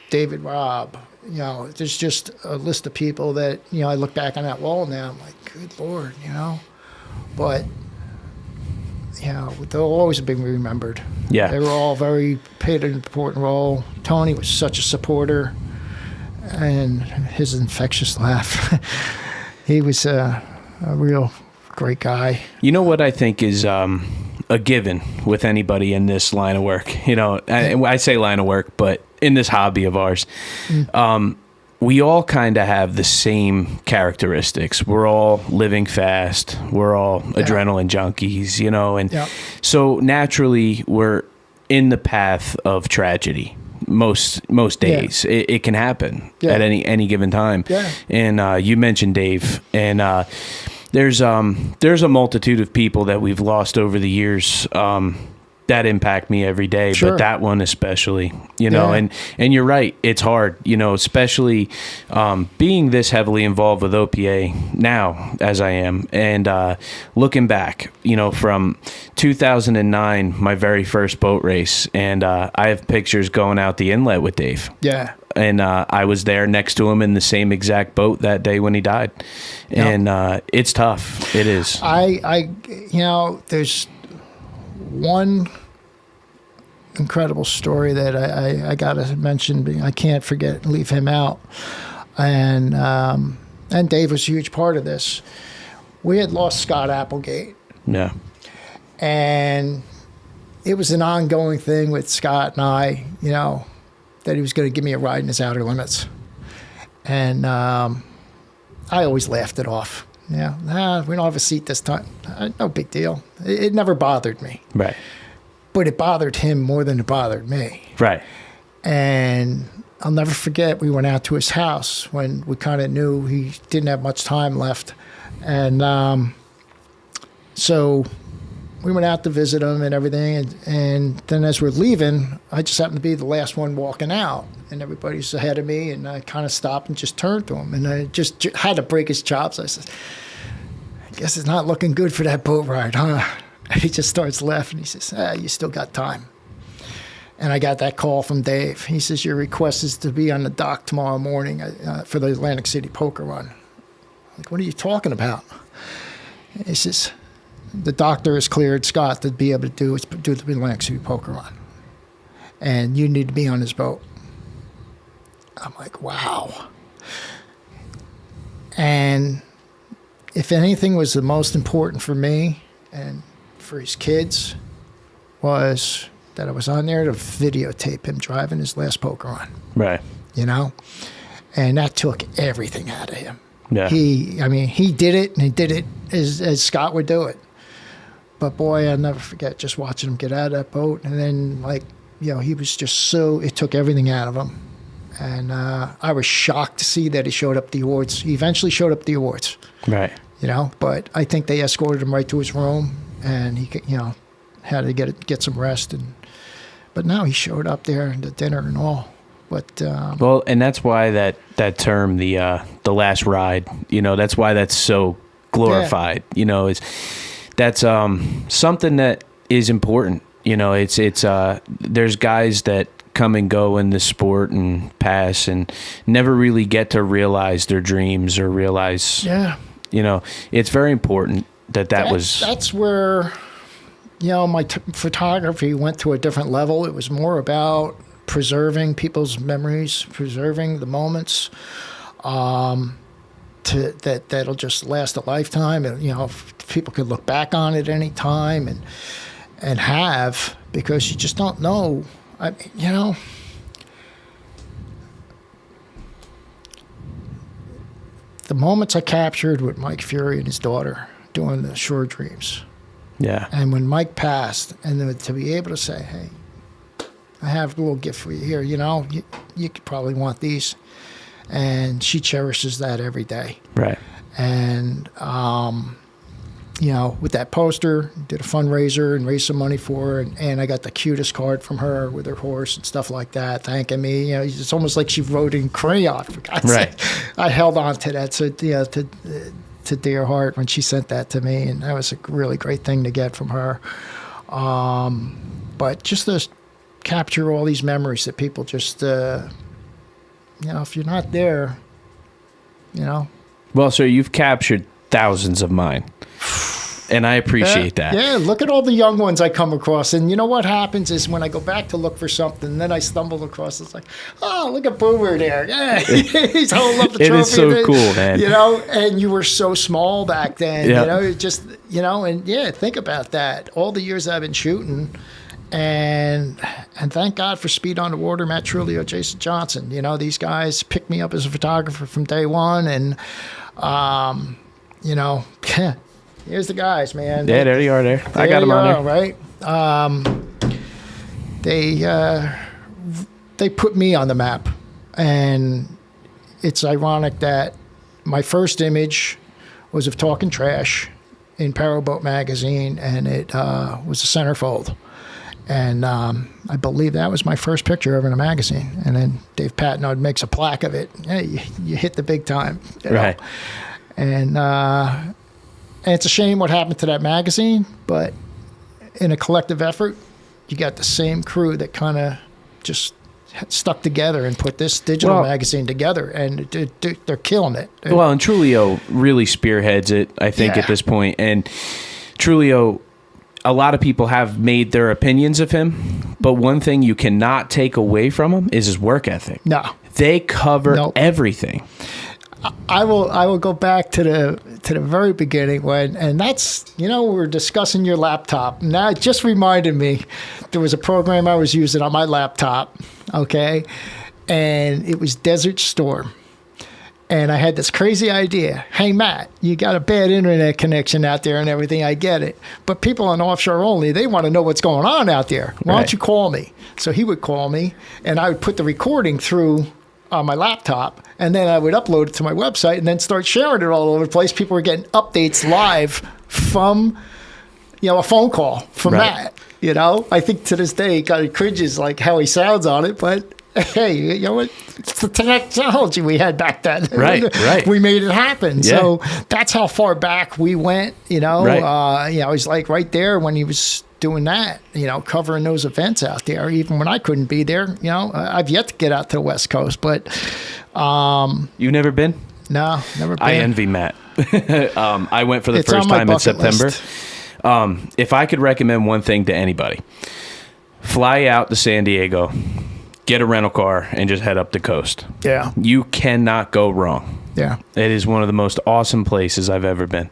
David Robb. There's just a list of people that, I look back on that wall now, I'm like, good Lord, But, they'll always be remembered. Yeah. They were all paid an important role. Tony was such a supporter, and his infectious laugh. He was a real great guy. You know what I think is a given with anybody in this line of work? I say line of work, but in this hobby of ours, we all kind of have the same characteristics. We're all living fast. We're all adrenaline junkies, and so naturally we're in the path of tragedy. Most days it can happen at any given time. Yeah. And you mentioned Dave, and there's a multitude of people that we've lost over the years that impact me every day, sure. But that one especially, and you're right, it's hard, especially being this heavily involved with OPA now as I am, and looking back, from 2009, my very first boat race, and I have pictures going out the inlet with Dave. Yeah. And I was there next to him in the same exact boat that day when he died. And it's tough. It is. There's one incredible story that I got to mention. I can't forget, leave him out. And Dave was a huge part of this. We had lost Scott Applegate Yeah. And it was an ongoing thing with Scott and I, that he was going to give me a ride in his outer limits. And I always laughed it off. We don't have a seat this time. No big deal. It never bothered me. Right. But it bothered him more than it bothered me. Right. And I'll never forget, we went out to his house when we kind of knew he didn't have much time left. And so we went out to visit him and everything. And then as we're leaving, I just happened to be the last one walking out. And everybody's ahead of me. And I kind of stopped and just turned to him. And I just had to break his chops. I said, I guess it's not looking good for that boat ride, huh? And he just starts laughing. He says, you still got time. And I got that call from Dave. He says, your request is to be on the dock tomorrow morning for the Atlantic City poker run. I'm like, what are you talking about? He says, the doctor has cleared Scott to be able to do the Atlantic City poker run. And you need to be on his boat. I'm like, wow. And if anything was the most important for me and for his kids, was that I was on there to videotape him driving his last poker run. Right. And that took everything out of him. Yeah. He did it, and he did it as Scott would do it. But boy, I'll never forget just watching him get out of that boat. And then, he was just it took everything out of him. And I was shocked to see that he showed up at the awards. He eventually showed up at the awards. Right. But I think they escorted him right to his room, and he, had to get some rest. But now he showed up there and the dinner and all. But well, and that's why that term, the last ride, that's why that's so glorified. Yeah. That's something that is important. It's there's guys that come and go in the sport and pass and never really get to realize their dreams or realize. Yeah. It's very important that's where, my photography went to a different level. It was more about preserving people's memories, preserving the moments, that'll just last a lifetime. And, people could look back on it any time and have, because you just don't know. The moments I captured with Mike Fury and his daughter doing the Shore Dreams. Yeah. And when Mike passed, and then to be able to say, hey, I have a little gift for you here, you could probably want these. And she cherishes that every day. Right. And, with that poster, did a fundraiser and raised some money for her. And I got the cutest card from her with her horse and stuff like that, thanking me. It's almost like she wrote in crayon, for God's sake. I held on to that to dear heart when she sent that to me. And that was a really great thing to get from her. But just to capture all these memories that people just, if you're not there, Well, sir, you've captured thousands of mine. And I appreciate that. Yeah, look at all the young ones I come across. And what happens is when I go back to look for something, then I stumble across, it's like, oh, look at Boomer there. Yeah, he's holding up the trophy. It is so cool, man. And you were so small back then. Yeah. And think about that. All the years I've been shooting. And thank God for Speed on the Water, Matt Trulio, Jason Johnson. These guys picked me up as a photographer from day one. And, here's the guys, man. Yeah, there you are there. I got them on there. Right? They put me on the map. And it's ironic that my first image was of Talking Trash in Powerboat magazine, and it was a centerfold. And I believe that was my first picture ever in a magazine. And then Dave Patnode makes a plaque of it. Hey, you hit the big time. Right. And it's a shame what happened to that magazine, but in a collective effort, you got the same crew that kind of just stuck together and put this digital magazine together, and they're killing it. Well, and Trulio really spearheads it, I think, at this point. And Trulio, a lot of people have made their opinions of him, but one thing you cannot take away from him is his work ethic. No. They cover everything. I will go back to to the very beginning and that's, we were discussing your laptop. Now it just reminded me there was a program I was using on my laptop, okay? And it was Desert Storm. And I had this crazy idea. Hey, Matt, you got a bad internet connection out there and everything. I get it. But people on Offshore Only, they want to know what's going on out there. Why don't you call me? So he would call me, and I would put the recording through on my laptop, and then I would upload it to my website and then start sharing it all over the place. People were getting updates live from, a phone call from Matt. I think to this day, he kind of cringes like how he sounds on it, but hey, you know what? It's the technology we had back then. Right. We made it happen. Yeah. So that's how far back we went, I was like right there when he was doing that, covering those events out there, even when I couldn't be there. I've yet to get out to the West Coast, but You've never been? No, never been. I envy Matt. I went for the first time in September. If I could recommend one thing to anybody, fly out to San Diego, get a rental car, and just head up the coast. Yeah. You cannot go wrong. Yeah. It is one of the most awesome places I've ever been.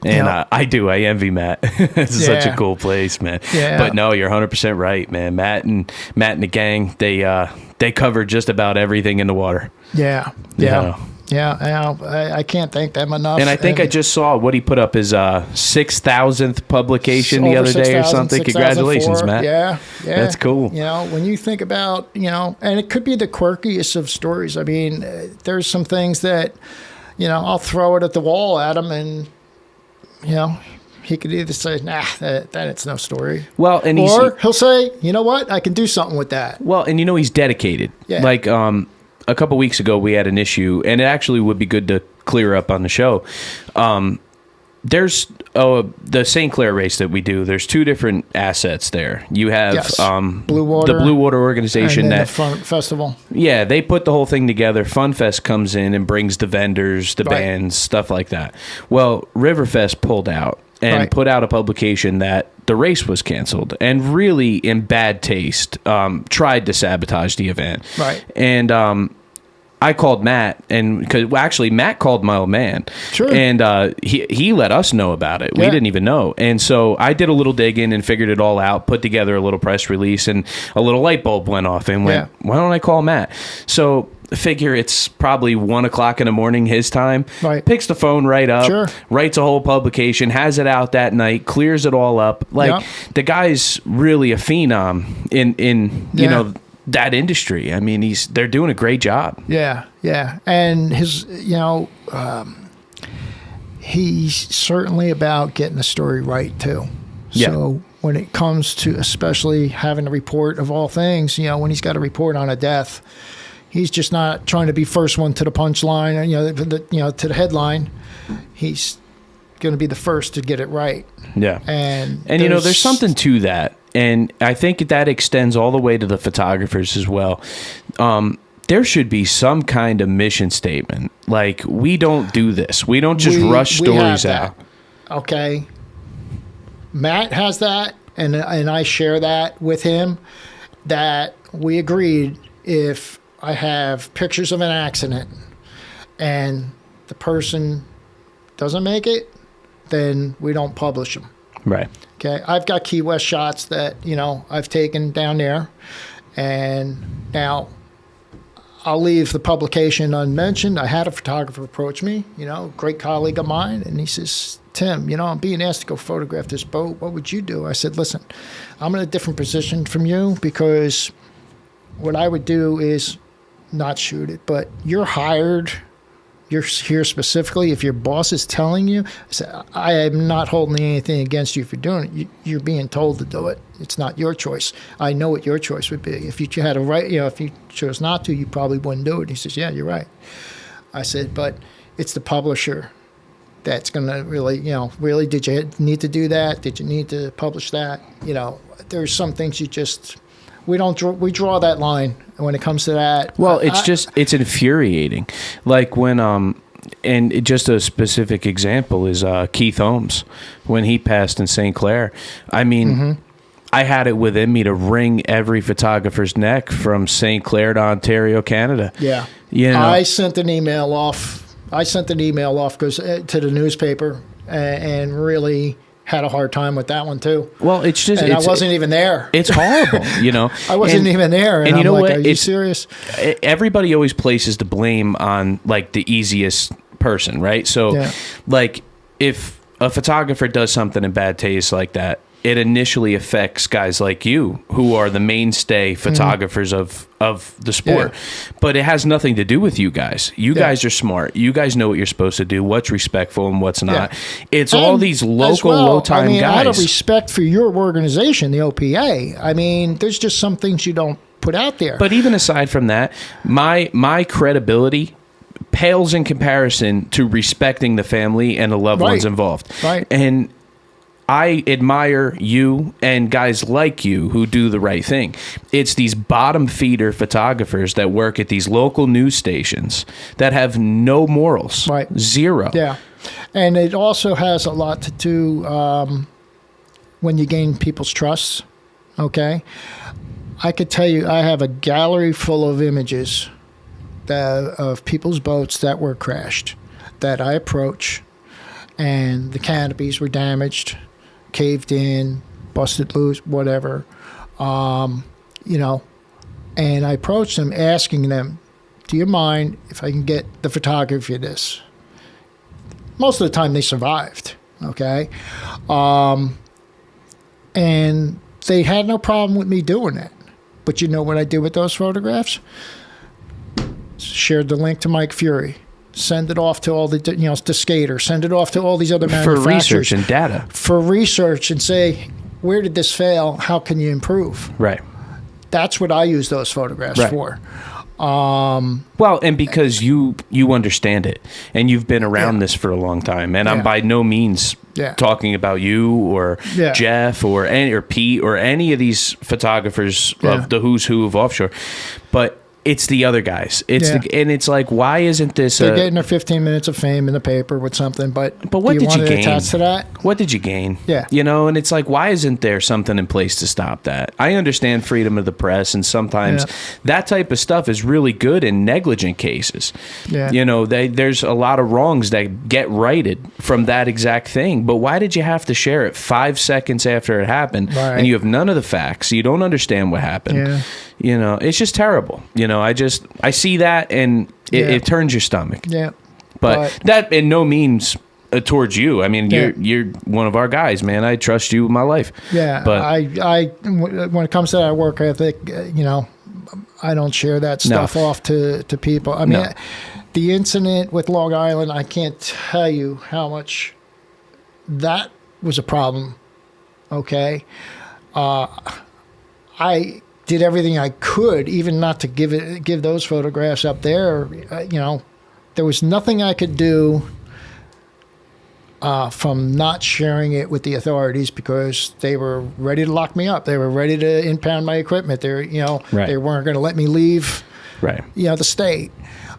And I envy Matt. It's such a cool place, man. Yeah. But no, you're 100% right, man. Matt and the gang, they cover just about everything in the water. Yeah. Yeah. Yeah, I can't thank them enough. And I think I just saw what he put up his 6,000th publication the other day or something. Congratulations, Matt. Yeah. That's cool. When you think about, and it could be the quirkiest of stories. I mean, there's some things that, I'll throw it at the wall at him and, he could either say, nah, that it's no story. Well, and he'll say, you know what, I can do something with that. Well, and he's dedicated. Yeah. Like, a couple weeks ago, we had an issue, and it actually would be good to clear up on the show. There's the St. Clair race that we do. There's two different assets there. You have Blue Water, the Blue Water organization, and then that the Fun Festival. Yeah, they put the whole thing together. FunFest comes in and brings the vendors, the bands, stuff like that. Well, Riverfest pulled out and put out a publication that the race was canceled, and really in bad taste tried to sabotage the event. Right. And I called Matt, and actually Matt called my old man. Sure. And he let us know about it. We didn't even know. And so I did a little digging and figured it all out, put together a little press release, and a little light bulb went off and went, why don't I call Matt? So figure it's probably 1:00 in the morning his time. Right. Picks the phone right up, writes a whole publication, has it out that night, clears it all up. Like the guy's really a phenom in that industry. I mean, they're doing a great job. Yeah. And his, he's certainly about getting the story right too. Yeah. So when it comes to especially having a report of all things, when he's got a report on a death, he's just not trying to be first one to the punchline, to the headline. He's going to be the first to get it right. Yeah. And there's something to that. And I think that extends all the way to the photographers as well. There should be some kind of mission statement. Like, we don't do this. We don't just rush stories out. Okay. Matt has that, and I share that with him, that we agreed if I have pictures of an accident and the person doesn't make it, then we don't publish them. Right. Okay. I've got Key West shots that, I've taken down there, and now I'll leave the publication unmentioned. I had a photographer approach me, great colleague of mine, and he says, Tim, I'm being asked to go photograph this boat. What would you do? I said, listen, I'm in a different position from you, because what I would do is not shoot it, but you're hired. You're here specifically. If your boss is telling you, I am not holding anything against you for doing it. You're being told to do it. It's not your choice. I know what your choice would be. If you had a right, if you chose not to, you probably wouldn't do it. He says, yeah, you're right. I said, but it's the publisher that's going to really, really, did you need to do that? Did you need to publish that? There's some things we draw that line when it comes to that. Well, it's infuriating. Like when, and just a specific example is Keith Holmes, when he passed in St. Clair. I mean, I had it within me to wring every photographer's neck from St. Clair to Ontario, Canada. Yeah. You know? I sent an email off I sent an email off to the newspaper and really had a hard time with that one too. Well, it's just, I wasn't even there. It's horrible, you know. I wasn't even there. And you I'm know like, what? are you serious? Everybody always places the blame on like the easiest person, right? So like if a photographer does something in bad taste like that, it initially affects guys like you who are the mainstay photographers of the sport. Yeah. But it has nothing to do with you guys. You guys are smart. You guys know what you're supposed to do, what's respectful and what's not. Yeah. It's all these local, low-time guys. Out of respect for your organization, the OPA, I mean, there's just some things you don't put out there. But even aside from that, my credibility pales in comparison to respecting the family and the loved ones involved. Right. And I admire you and guys like you who do the right thing. It's these bottom feeder photographers that work at these local news stations that have no morals. Right. Zero. Yeah. And it also has a lot to do when you gain people's trust. Okay. I could tell you I have a gallery full of images of people's boats that were crashed that I approach, and the canopies were damaged, caved in, busted loose, whatever, you know, and I approached them asking them, do you mind if I can get the photography of this? Most of the time they survived, okay? And they had no problem with me doing it. But you know what I did with those photographs? Shared the link to Mike Fury. Send it off to all the, to Skater. Send it off to all these other manufacturers. For research and data. For research and say, where did this fail? How can you improve? Right. That's what I use those photographs for. Well, and because you understand it, and you've been around this for a long time, and I'm by no means talking about you or Jeff or Pete or any of these photographers of the who's who of offshore, but it's the other guys. And it's like, why isn't this? They're getting their 15 minutes of fame in the paper with something, but what did you gain? Attach to that? What did you gain? Yeah, and it's like, why isn't there something in place to stop that? I understand freedom of the press, and sometimes that type of stuff is really good in negligent cases. Yeah, there's a lot of wrongs that get righted from that exact thing. But why did you have to share it 5 seconds after it happened, and you have none of the facts? You don't understand what happened. Yeah. It's just terrible. I see that, and it turns your stomach. Yeah. But that in no means towards you. I mean, you're one of our guys, man. I trust you with my life. Yeah. But I when it comes to that work ethic, I don't share that stuff off to people. I mean, the incident with Long Island, I can't tell you how much that was a problem. Okay. I did everything I could, even not to give those photographs up there. There was nothing I could do from not sharing it with the authorities because they were ready to lock me up. They were ready to impound my equipment. They weren't going to let me leave. Right. The state.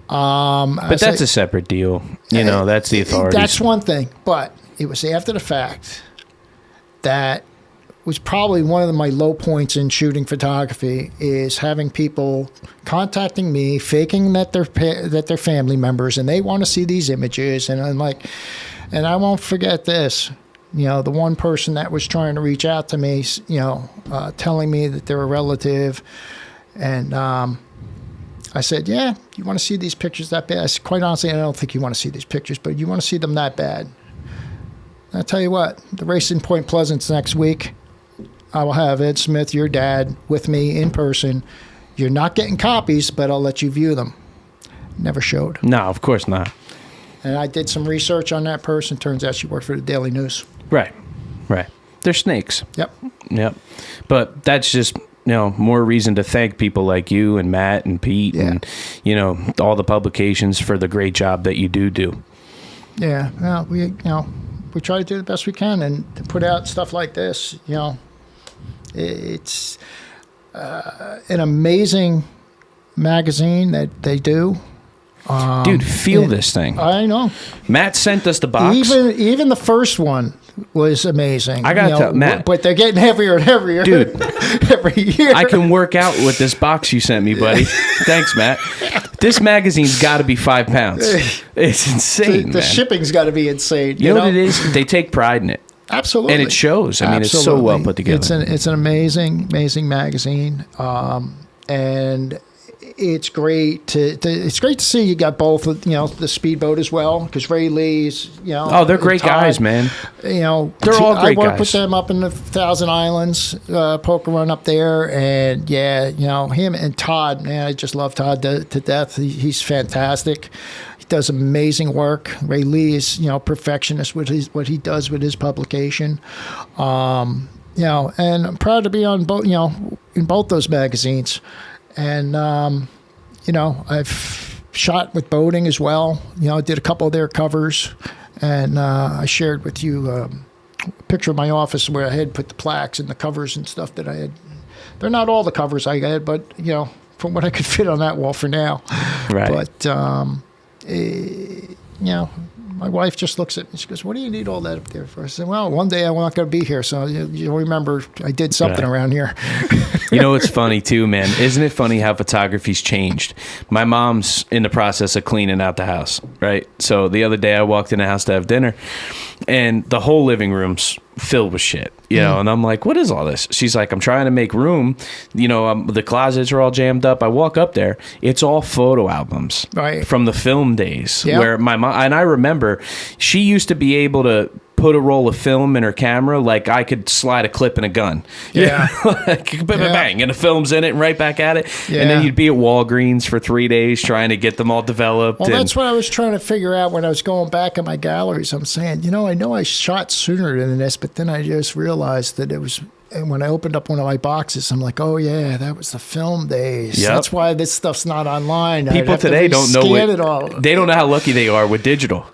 But that's a separate deal. That's the authorities. That's one thing. But it was after the fact that was probably one of my low points in shooting photography is having people contacting me, faking that they're family members and they want to see these images. And I'm like, and I won't forget this, the one person that was trying to reach out to me, telling me that they're a relative. And I said, yeah, you want to see these pictures that bad? I said, quite honestly, I don't think you want to see these pictures, but you want to see them that bad. And I'll tell you what, the race in Point Pleasant's next week. I will have Ed Smith, your dad, with me in person. You're not getting copies, but I'll let you view them. Never showed. No, of course not. And I did some research on that person. Turns out she worked for the Daily News. Right. They're snakes. Yep. But that's just, more reason to thank people like you and Matt and Pete and, all the publications for the great job that you do. Yeah. Well, we try to do the best we can and to put out stuff like this, It's an amazing magazine that they do. Dude, feel this thing. I know. Matt sent us the box. Even the first one was amazing. I got to tell Matt. But they're getting heavier and heavier. Dude. Every year. I can work out with this box you sent me, buddy. Thanks, Matt. This magazine's got to be 5 pounds. It's insane, the shipping's got to be insane. You know what it is? They take pride in it. Absolutely. And it shows. I mean, it's so well put together. It's an amazing magazine. And it's great to see you got both, the speedboat as well, because Ray Lee's, Oh, they're great guys, man. They're all great guys. I worked with them up in the Thousand Islands, poker run up there, and him and Todd, man, I just love Todd to death. He's fantastic. He does amazing work. Ray Lee is, perfectionist with what he does with his publication. And I'm proud to be on both, in both those magazines. And, I've shot with boating as well. I did a couple of their covers, and I shared with you a picture of my office where I had put the plaques and the covers and stuff that I had. They're not all the covers I had, but, from what I could fit on that wall for now. Right. But, my wife just looks at me. She goes, "What do you need all that up there for?" I said, "Well, one day I'm not going to be here, so you'll remember I did something around here." It's funny too, man. Isn't it funny how photography's changed? My mom's in the process of cleaning out the house, right? So the other day I walked in the house to have dinner, and the whole living room's filled with shit, and I'm like, what is all this? She's like, I'm trying to make room. The closets are all jammed up. I walk up there. It's all photo albums from the film days where my mom, and I remember she used to be able to put a roll of film in her camera like I could slide a clip in a gun. Yeah. Bang, and the film's in it and right back at it. Yeah. And then you'd be at Walgreens for 3 days trying to get them all developed. Well, that's what I was trying to figure out when I was going back in my galleries. I'm saying, I know I shot sooner than this, but then I just realized that it was, and when I opened up one of my boxes, I'm like, oh yeah, that was the film days. Yep. That's why this stuff's not online. People today don't know they don't know how lucky they are with digital.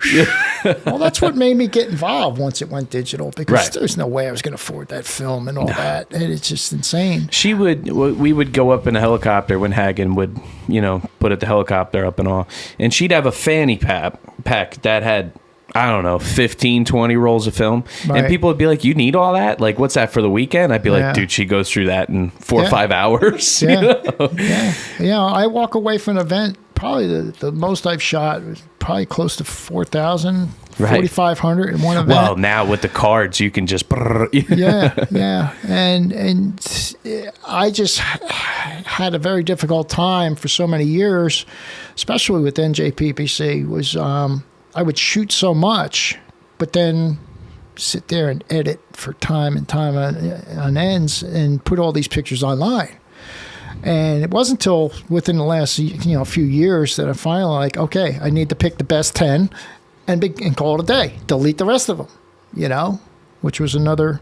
Well, that's what made me get involved once it went digital, because there's no way I was going to afford that film and all that. And it's just insane. We would go up in a helicopter when Hagen would, put the helicopter up and all, and she'd have a fanny pack that had, I don't know, 15, 20 rolls of film. Right. And people would be like, you need all that? Like, what's that for the weekend? I'd be like, dude, she goes through that in 4 or 5 hours. Yeah. I walk away from an event, probably the most I've shot was probably close to 4,000, 4,500 in one event. Well, now with the cards, you can just... yeah. And I just had a very difficult time for so many years, especially with NJPPC, was... I would shoot so much, but then sit there and edit for time on ends and put all these pictures online. And it wasn't until within the last few years that I finally like, okay, I need to pick the best 10 and call it a day. Delete the rest of them, which was another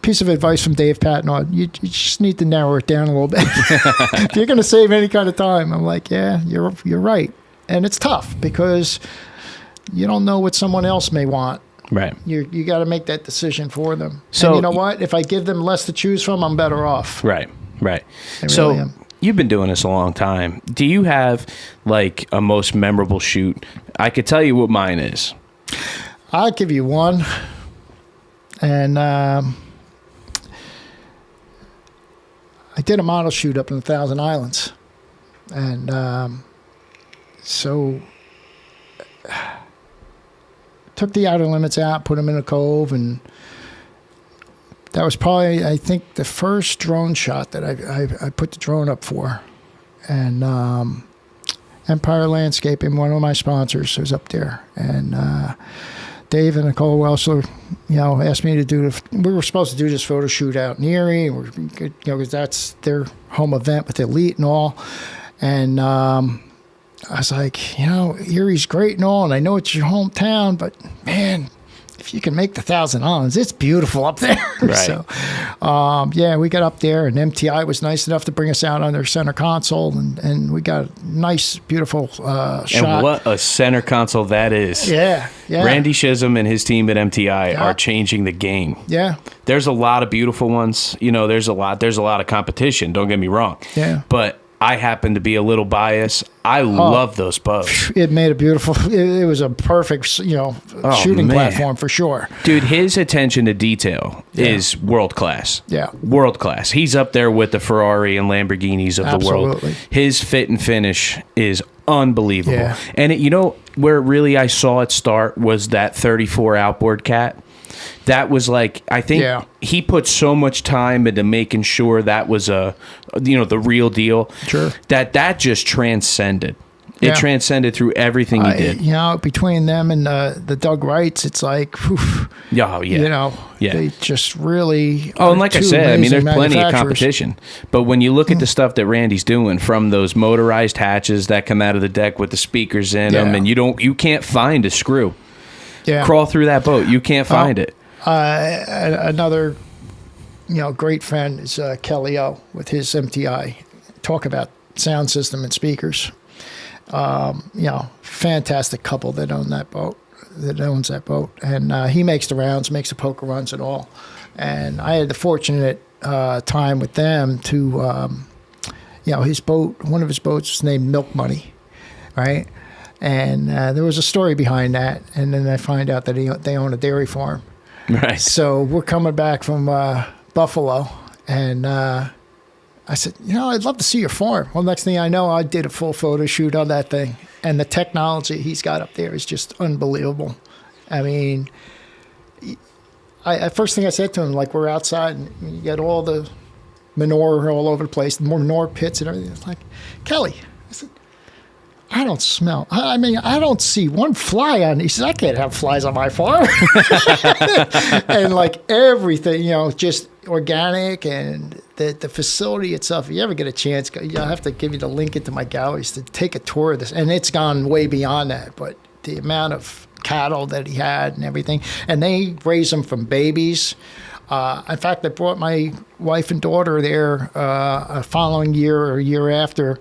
piece of advice from Dave Patton. You just need to narrow it down a little bit. If you're going to save any kind of time, I'm like, yeah, you're right. And it's tough because you don't know what someone else may want. Right. You got to make that decision for them. So and you know what? If I give them less to choose from, I'm better off. Right. So really you've been doing this a long time. Do you have like a most memorable shoot? I could tell you what mine is. I'll give you one. And I did a model shoot up in the Thousand Islands. And so took the outer limits out, put them in a cove, and that was probably, I think, the first drone shot that I put the drone up for. And Empire Landscaping, one of my sponsors, was up there. And Dave and Nicole Welsler, asked me to do we were supposed to do this photo shoot out in Erie, because that's their home event with Elite and all. And I was like, Erie's great and all, and I know it's your hometown, but man, if you can make the Thousand Islands, it's beautiful up there. Right. So, we got up there, and MTI was nice enough to bring us out on their center console, and we got a nice, beautiful shot. And what a center console that is. Yeah. Randy Chisholm and his team at MTI are changing the game. Yeah. There's a lot of beautiful ones. There's a lot of competition. Don't get me wrong. Yeah. But I happen to be a little biased. I love those boats. It made a beautiful. It was a perfect, shooting platform for sure. Dude, his attention to detail is world class. Yeah, world class. He's up there with the Ferrari and Lamborghinis of the world. His fit and finish is unbelievable. Yeah. And where really I saw it start was that 34 outboard cat. That was like, I think he put so much time into making sure that was the real deal. Sure. That just transcended. It transcended through everything he did. Between them and the Doug Wrights, it's like, they just really. Oh, and like I said, I mean, there's plenty of competition. But when you look at the stuff that Randy's doing, from those motorized hatches that come out of the deck with the speakers in them, and you can't find a screw. Yeah. Crawl through that boat, you can't find it. Another, great friend is Kelly O with his MTI. Talk about sound system and speakers. Fantastic couple that owns that boat, and he makes the rounds, makes the poker runs and all. And I had the fortunate time with them to, his boat, one of his boats was named Milk Money, right? And there was a story behind that, and then I find out that they own a dairy farm. Right. So we're coming back from Buffalo, and I said, I'd love to see your farm. Well, next thing I know, I did a full photo shoot on that thing, and the technology he's got up there is just unbelievable. I mean, first thing I said to him, like, we're outside, and you get all the manure all over the place, manure pits and everything. It's like, Kelly, I said, I don't smell. I mean, I don't see one fly on. He says, I can't have flies on my farm. And like everything, just organic, and the facility itself. If you ever get a chance, I'll have to give you the link into my galleries to take a tour of this. And it's gone way beyond that, but the amount of cattle that he had and everything. And they raise them from babies. In fact, I brought my wife and daughter there a following year or a year after.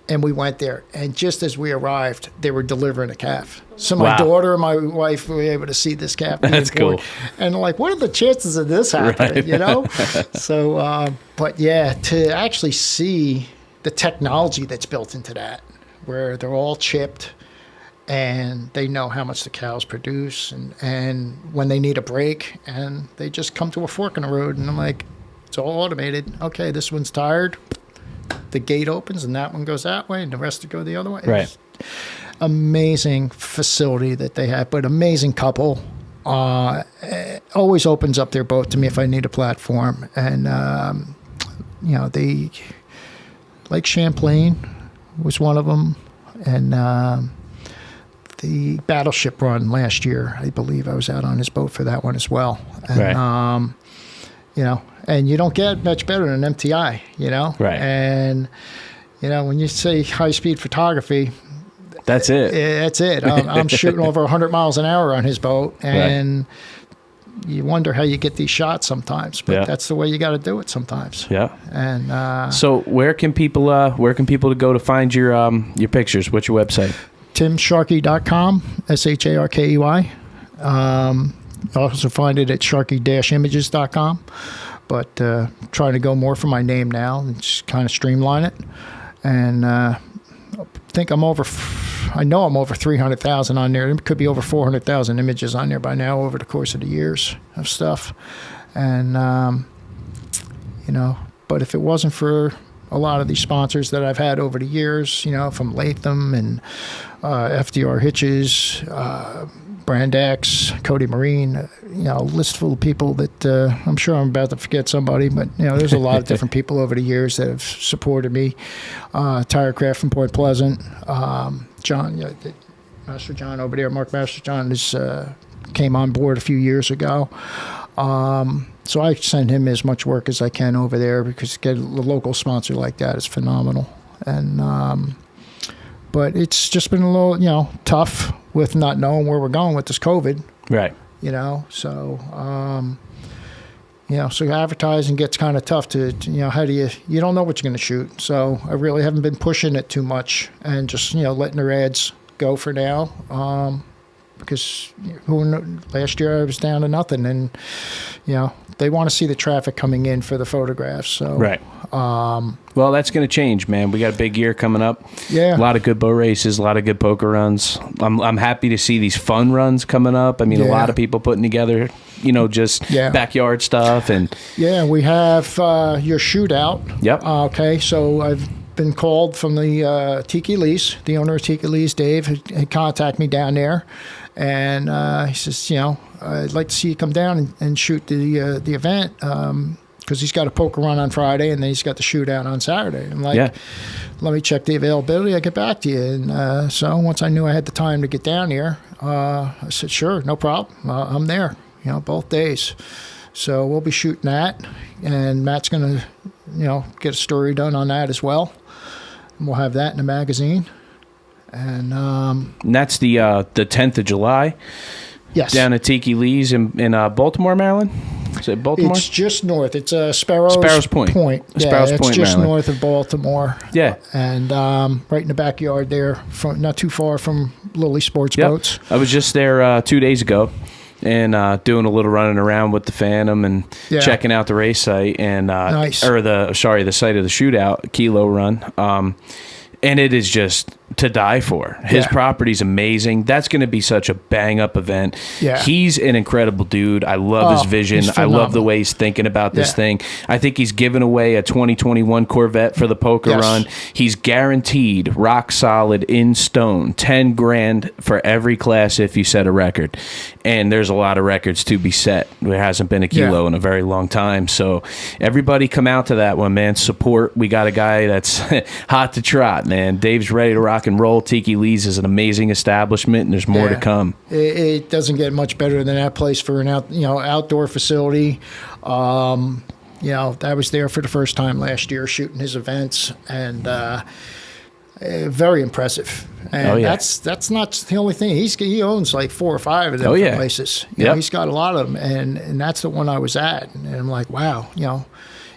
And we went there, and just as we arrived, they were delivering a calf. So my daughter and my wife were able to see this calf. That's cool. And like, what are the chances of this happening, So, but yeah, to actually see the technology that's built into that, where they're all chipped, and they know how much the cows produce, and when they need a break, and they just come to a fork in the road, and I'm like, it's all automated. Okay, this one's tired. The gate opens and that one goes that way and the rest go the other way. Right. It's amazing facility that they have, but amazing couple. Always opens up their boat to me if I need a platform. And, they, Lake Champlain was one of them. And the Battleship run last year, I believe I was out on his boat for that one as well. And, right. And you don't get much better than MTI, Right. And, when you say high-speed photography, that's it. That's it. I'm shooting over 100 miles an hour on his boat, and you wonder how you get these shots sometimes, but that's the way you got to do it sometimes. Yeah. And so where can people go to find your pictures? What's your website? TimSharkey.com, SHARKEY. Also find it at sharkey-images.com, but trying to go more for my name now and just kind of streamline it. And I know I'm over 300,000 on there. It could be over 400,000 images on there by now over the course of the years of stuff. And, but if it wasn't for a lot of these sponsors that I've had over the years, from Latham and FDR Hitches, Brand X, Cody Marine, a list full of people that I'm sure I'm about to forget somebody, but there's a lot of different people over the years that have supported me. Tirecraft from Point Pleasant, John, Master John over there, Mark Master John came on board a few years ago. So I send him as much work as I can over there because to get a local sponsor like that is phenomenal. And but it's just been a little, tough with not knowing where we're going with this COVID. Right. So, so advertising gets kind of tough to, how do you don't know what you're going to shoot. So I really haven't been pushing it too much and just, letting their ads go for now. because last year I was down to nothing, and they want to see the traffic coming in for the photographs. So Right. Well, that's going to change, man. We got a big year coming up. Yeah. A lot of good boat races, a lot of good poker runs. I'm happy to see these fun runs coming up. I mean, a lot of people putting together, just backyard stuff. And yeah, we have your shootout. Yep. Okay, so I've been called from the Tiki Lee's, the owner of Tiki Lee's, Dave, had contacted me down there, and he says, I'd like to see you come down and shoot the event, because he's got a poker run on Friday, and then he's got the shootout on Saturday. I'm like, let me check the availability. I'll get back to you. And so once I knew I had the time to get down here, I said, sure, no problem. I'm there, both days. So we'll be shooting that, and Matt's going to, get a story done on that as well. And we'll have that in the magazine. And that's the 10th of July. Yes. Down at Tiki Lee's in Baltimore, Maryland. Is it Baltimore? It's just north. It's Sparrows Point. Yeah, it's Point, just Maryland. north of Baltimore. Yeah. And right in the backyard there, not too far from Lily Sports Boats. I was just there 2 days ago, and doing a little running around with the Phantom and checking out the race site and nice. the site of the shootout Kilo Run. And it is just to die for. His property's amazing. That's going to be such a bang up event. Yeah. He's an incredible dude. I love his vision. I love the way he's thinking about this thing. I think he's given away a 2021 Corvette for the poker run. He's guaranteed rock solid in stone, 10 grand for every class if you set a record. And there's a lot of records to be set. There hasn't been a Kilo in a very long time. So everybody come out to that one, man. Support. We got a guy that's hot to trot, man. Dave's ready to rock and roll. Tiki Lee's is an amazing establishment, and there's more to come. It doesn't get much better than that place for an outdoor facility. I was there for the first time last year shooting his events, and very impressive. And that's not the only thing. He owns like 4 or 5 of them places. He's got a lot of them, and that's the one I was at. And I'm like, wow,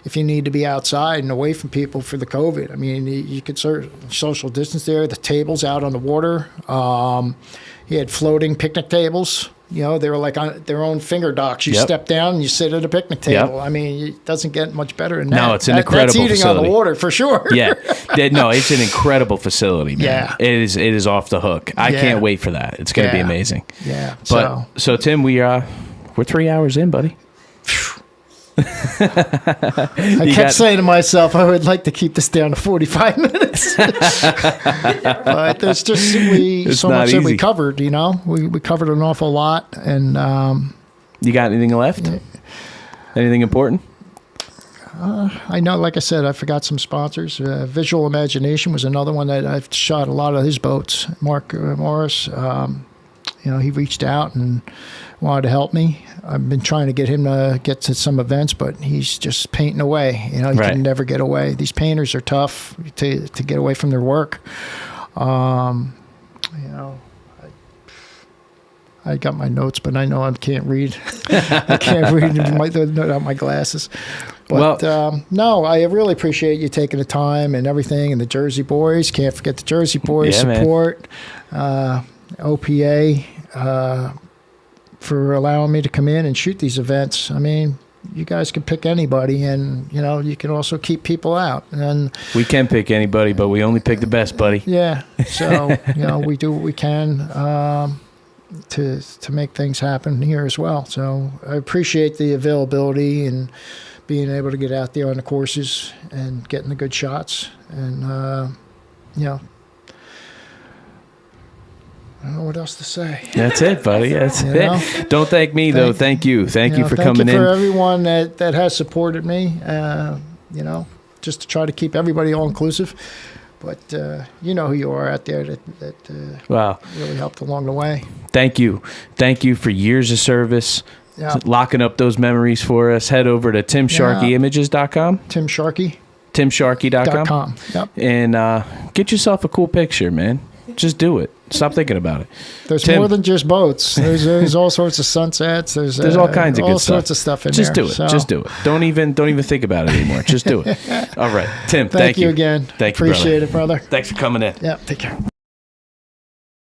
if you need to be outside and away from people for the COVID, I mean, you could social distance there. The tables out on the water. He had floating picnic tables. They were like on their own finger docks. You step down and you sit at a picnic table. Yep. I mean, it doesn't get much better than that. No, it's an incredible that's eating facility. On the water for sure. No, it's an incredible facility, man. Yeah. It is off the hook. I can't wait for that. It's going to be amazing. Yeah. So Tim, we're 3 hours in, buddy. I kept saying to myself, I would like to keep this down to 45 minutes. But there's just so much that we covered, We covered an awful lot. And you got anything left? Anything important? I know, like I said, I forgot some sponsors. Visual Imagination was another one that I've shot a lot of his boats. Mark Morris, he reached out and wanted to help me. I've been trying to get him to get to some events, but he's just painting away. He can never get away. These painters are tough to get away from their work. I got my notes, but I know I can't read. I can't read without my glasses. But no, I really appreciate you taking the time and everything. And the Jersey Boys, can't forget the Jersey Boys support. OPA for allowing me to come in and shoot these events. I mean, you guys can pick anybody, and you can also keep people out. And we can pick anybody, but we only pick the best, buddy. Yeah. So we do what we can to make things happen here as well. So I appreciate the availability and being able to get out there on the courses and getting the good shots. And I don't know what else to say. That's it, buddy. That's it. Don't thank me, though. Thank you. Thank you for coming in. Thank you for everyone that has supported me, just to try to keep everybody all-inclusive. But you know who you are out there that really helped along the way. Thank you. Thank you for years of service, locking up those memories for us. Head over to TimSharkeyImages.com. TimSharkey.com. Yep. And get yourself a cool picture, man. Just do it. Stop thinking about it. There's more than just boats. There's all sorts of sunsets. There's all kinds of good stuff. All sorts of stuff in just there. Just do it. Just do it. Don't even think about it anymore. Just do it. All right. Tim, thank you again. Thank you, Appreciate it, brother. Thanks for coming in. Yeah, take care.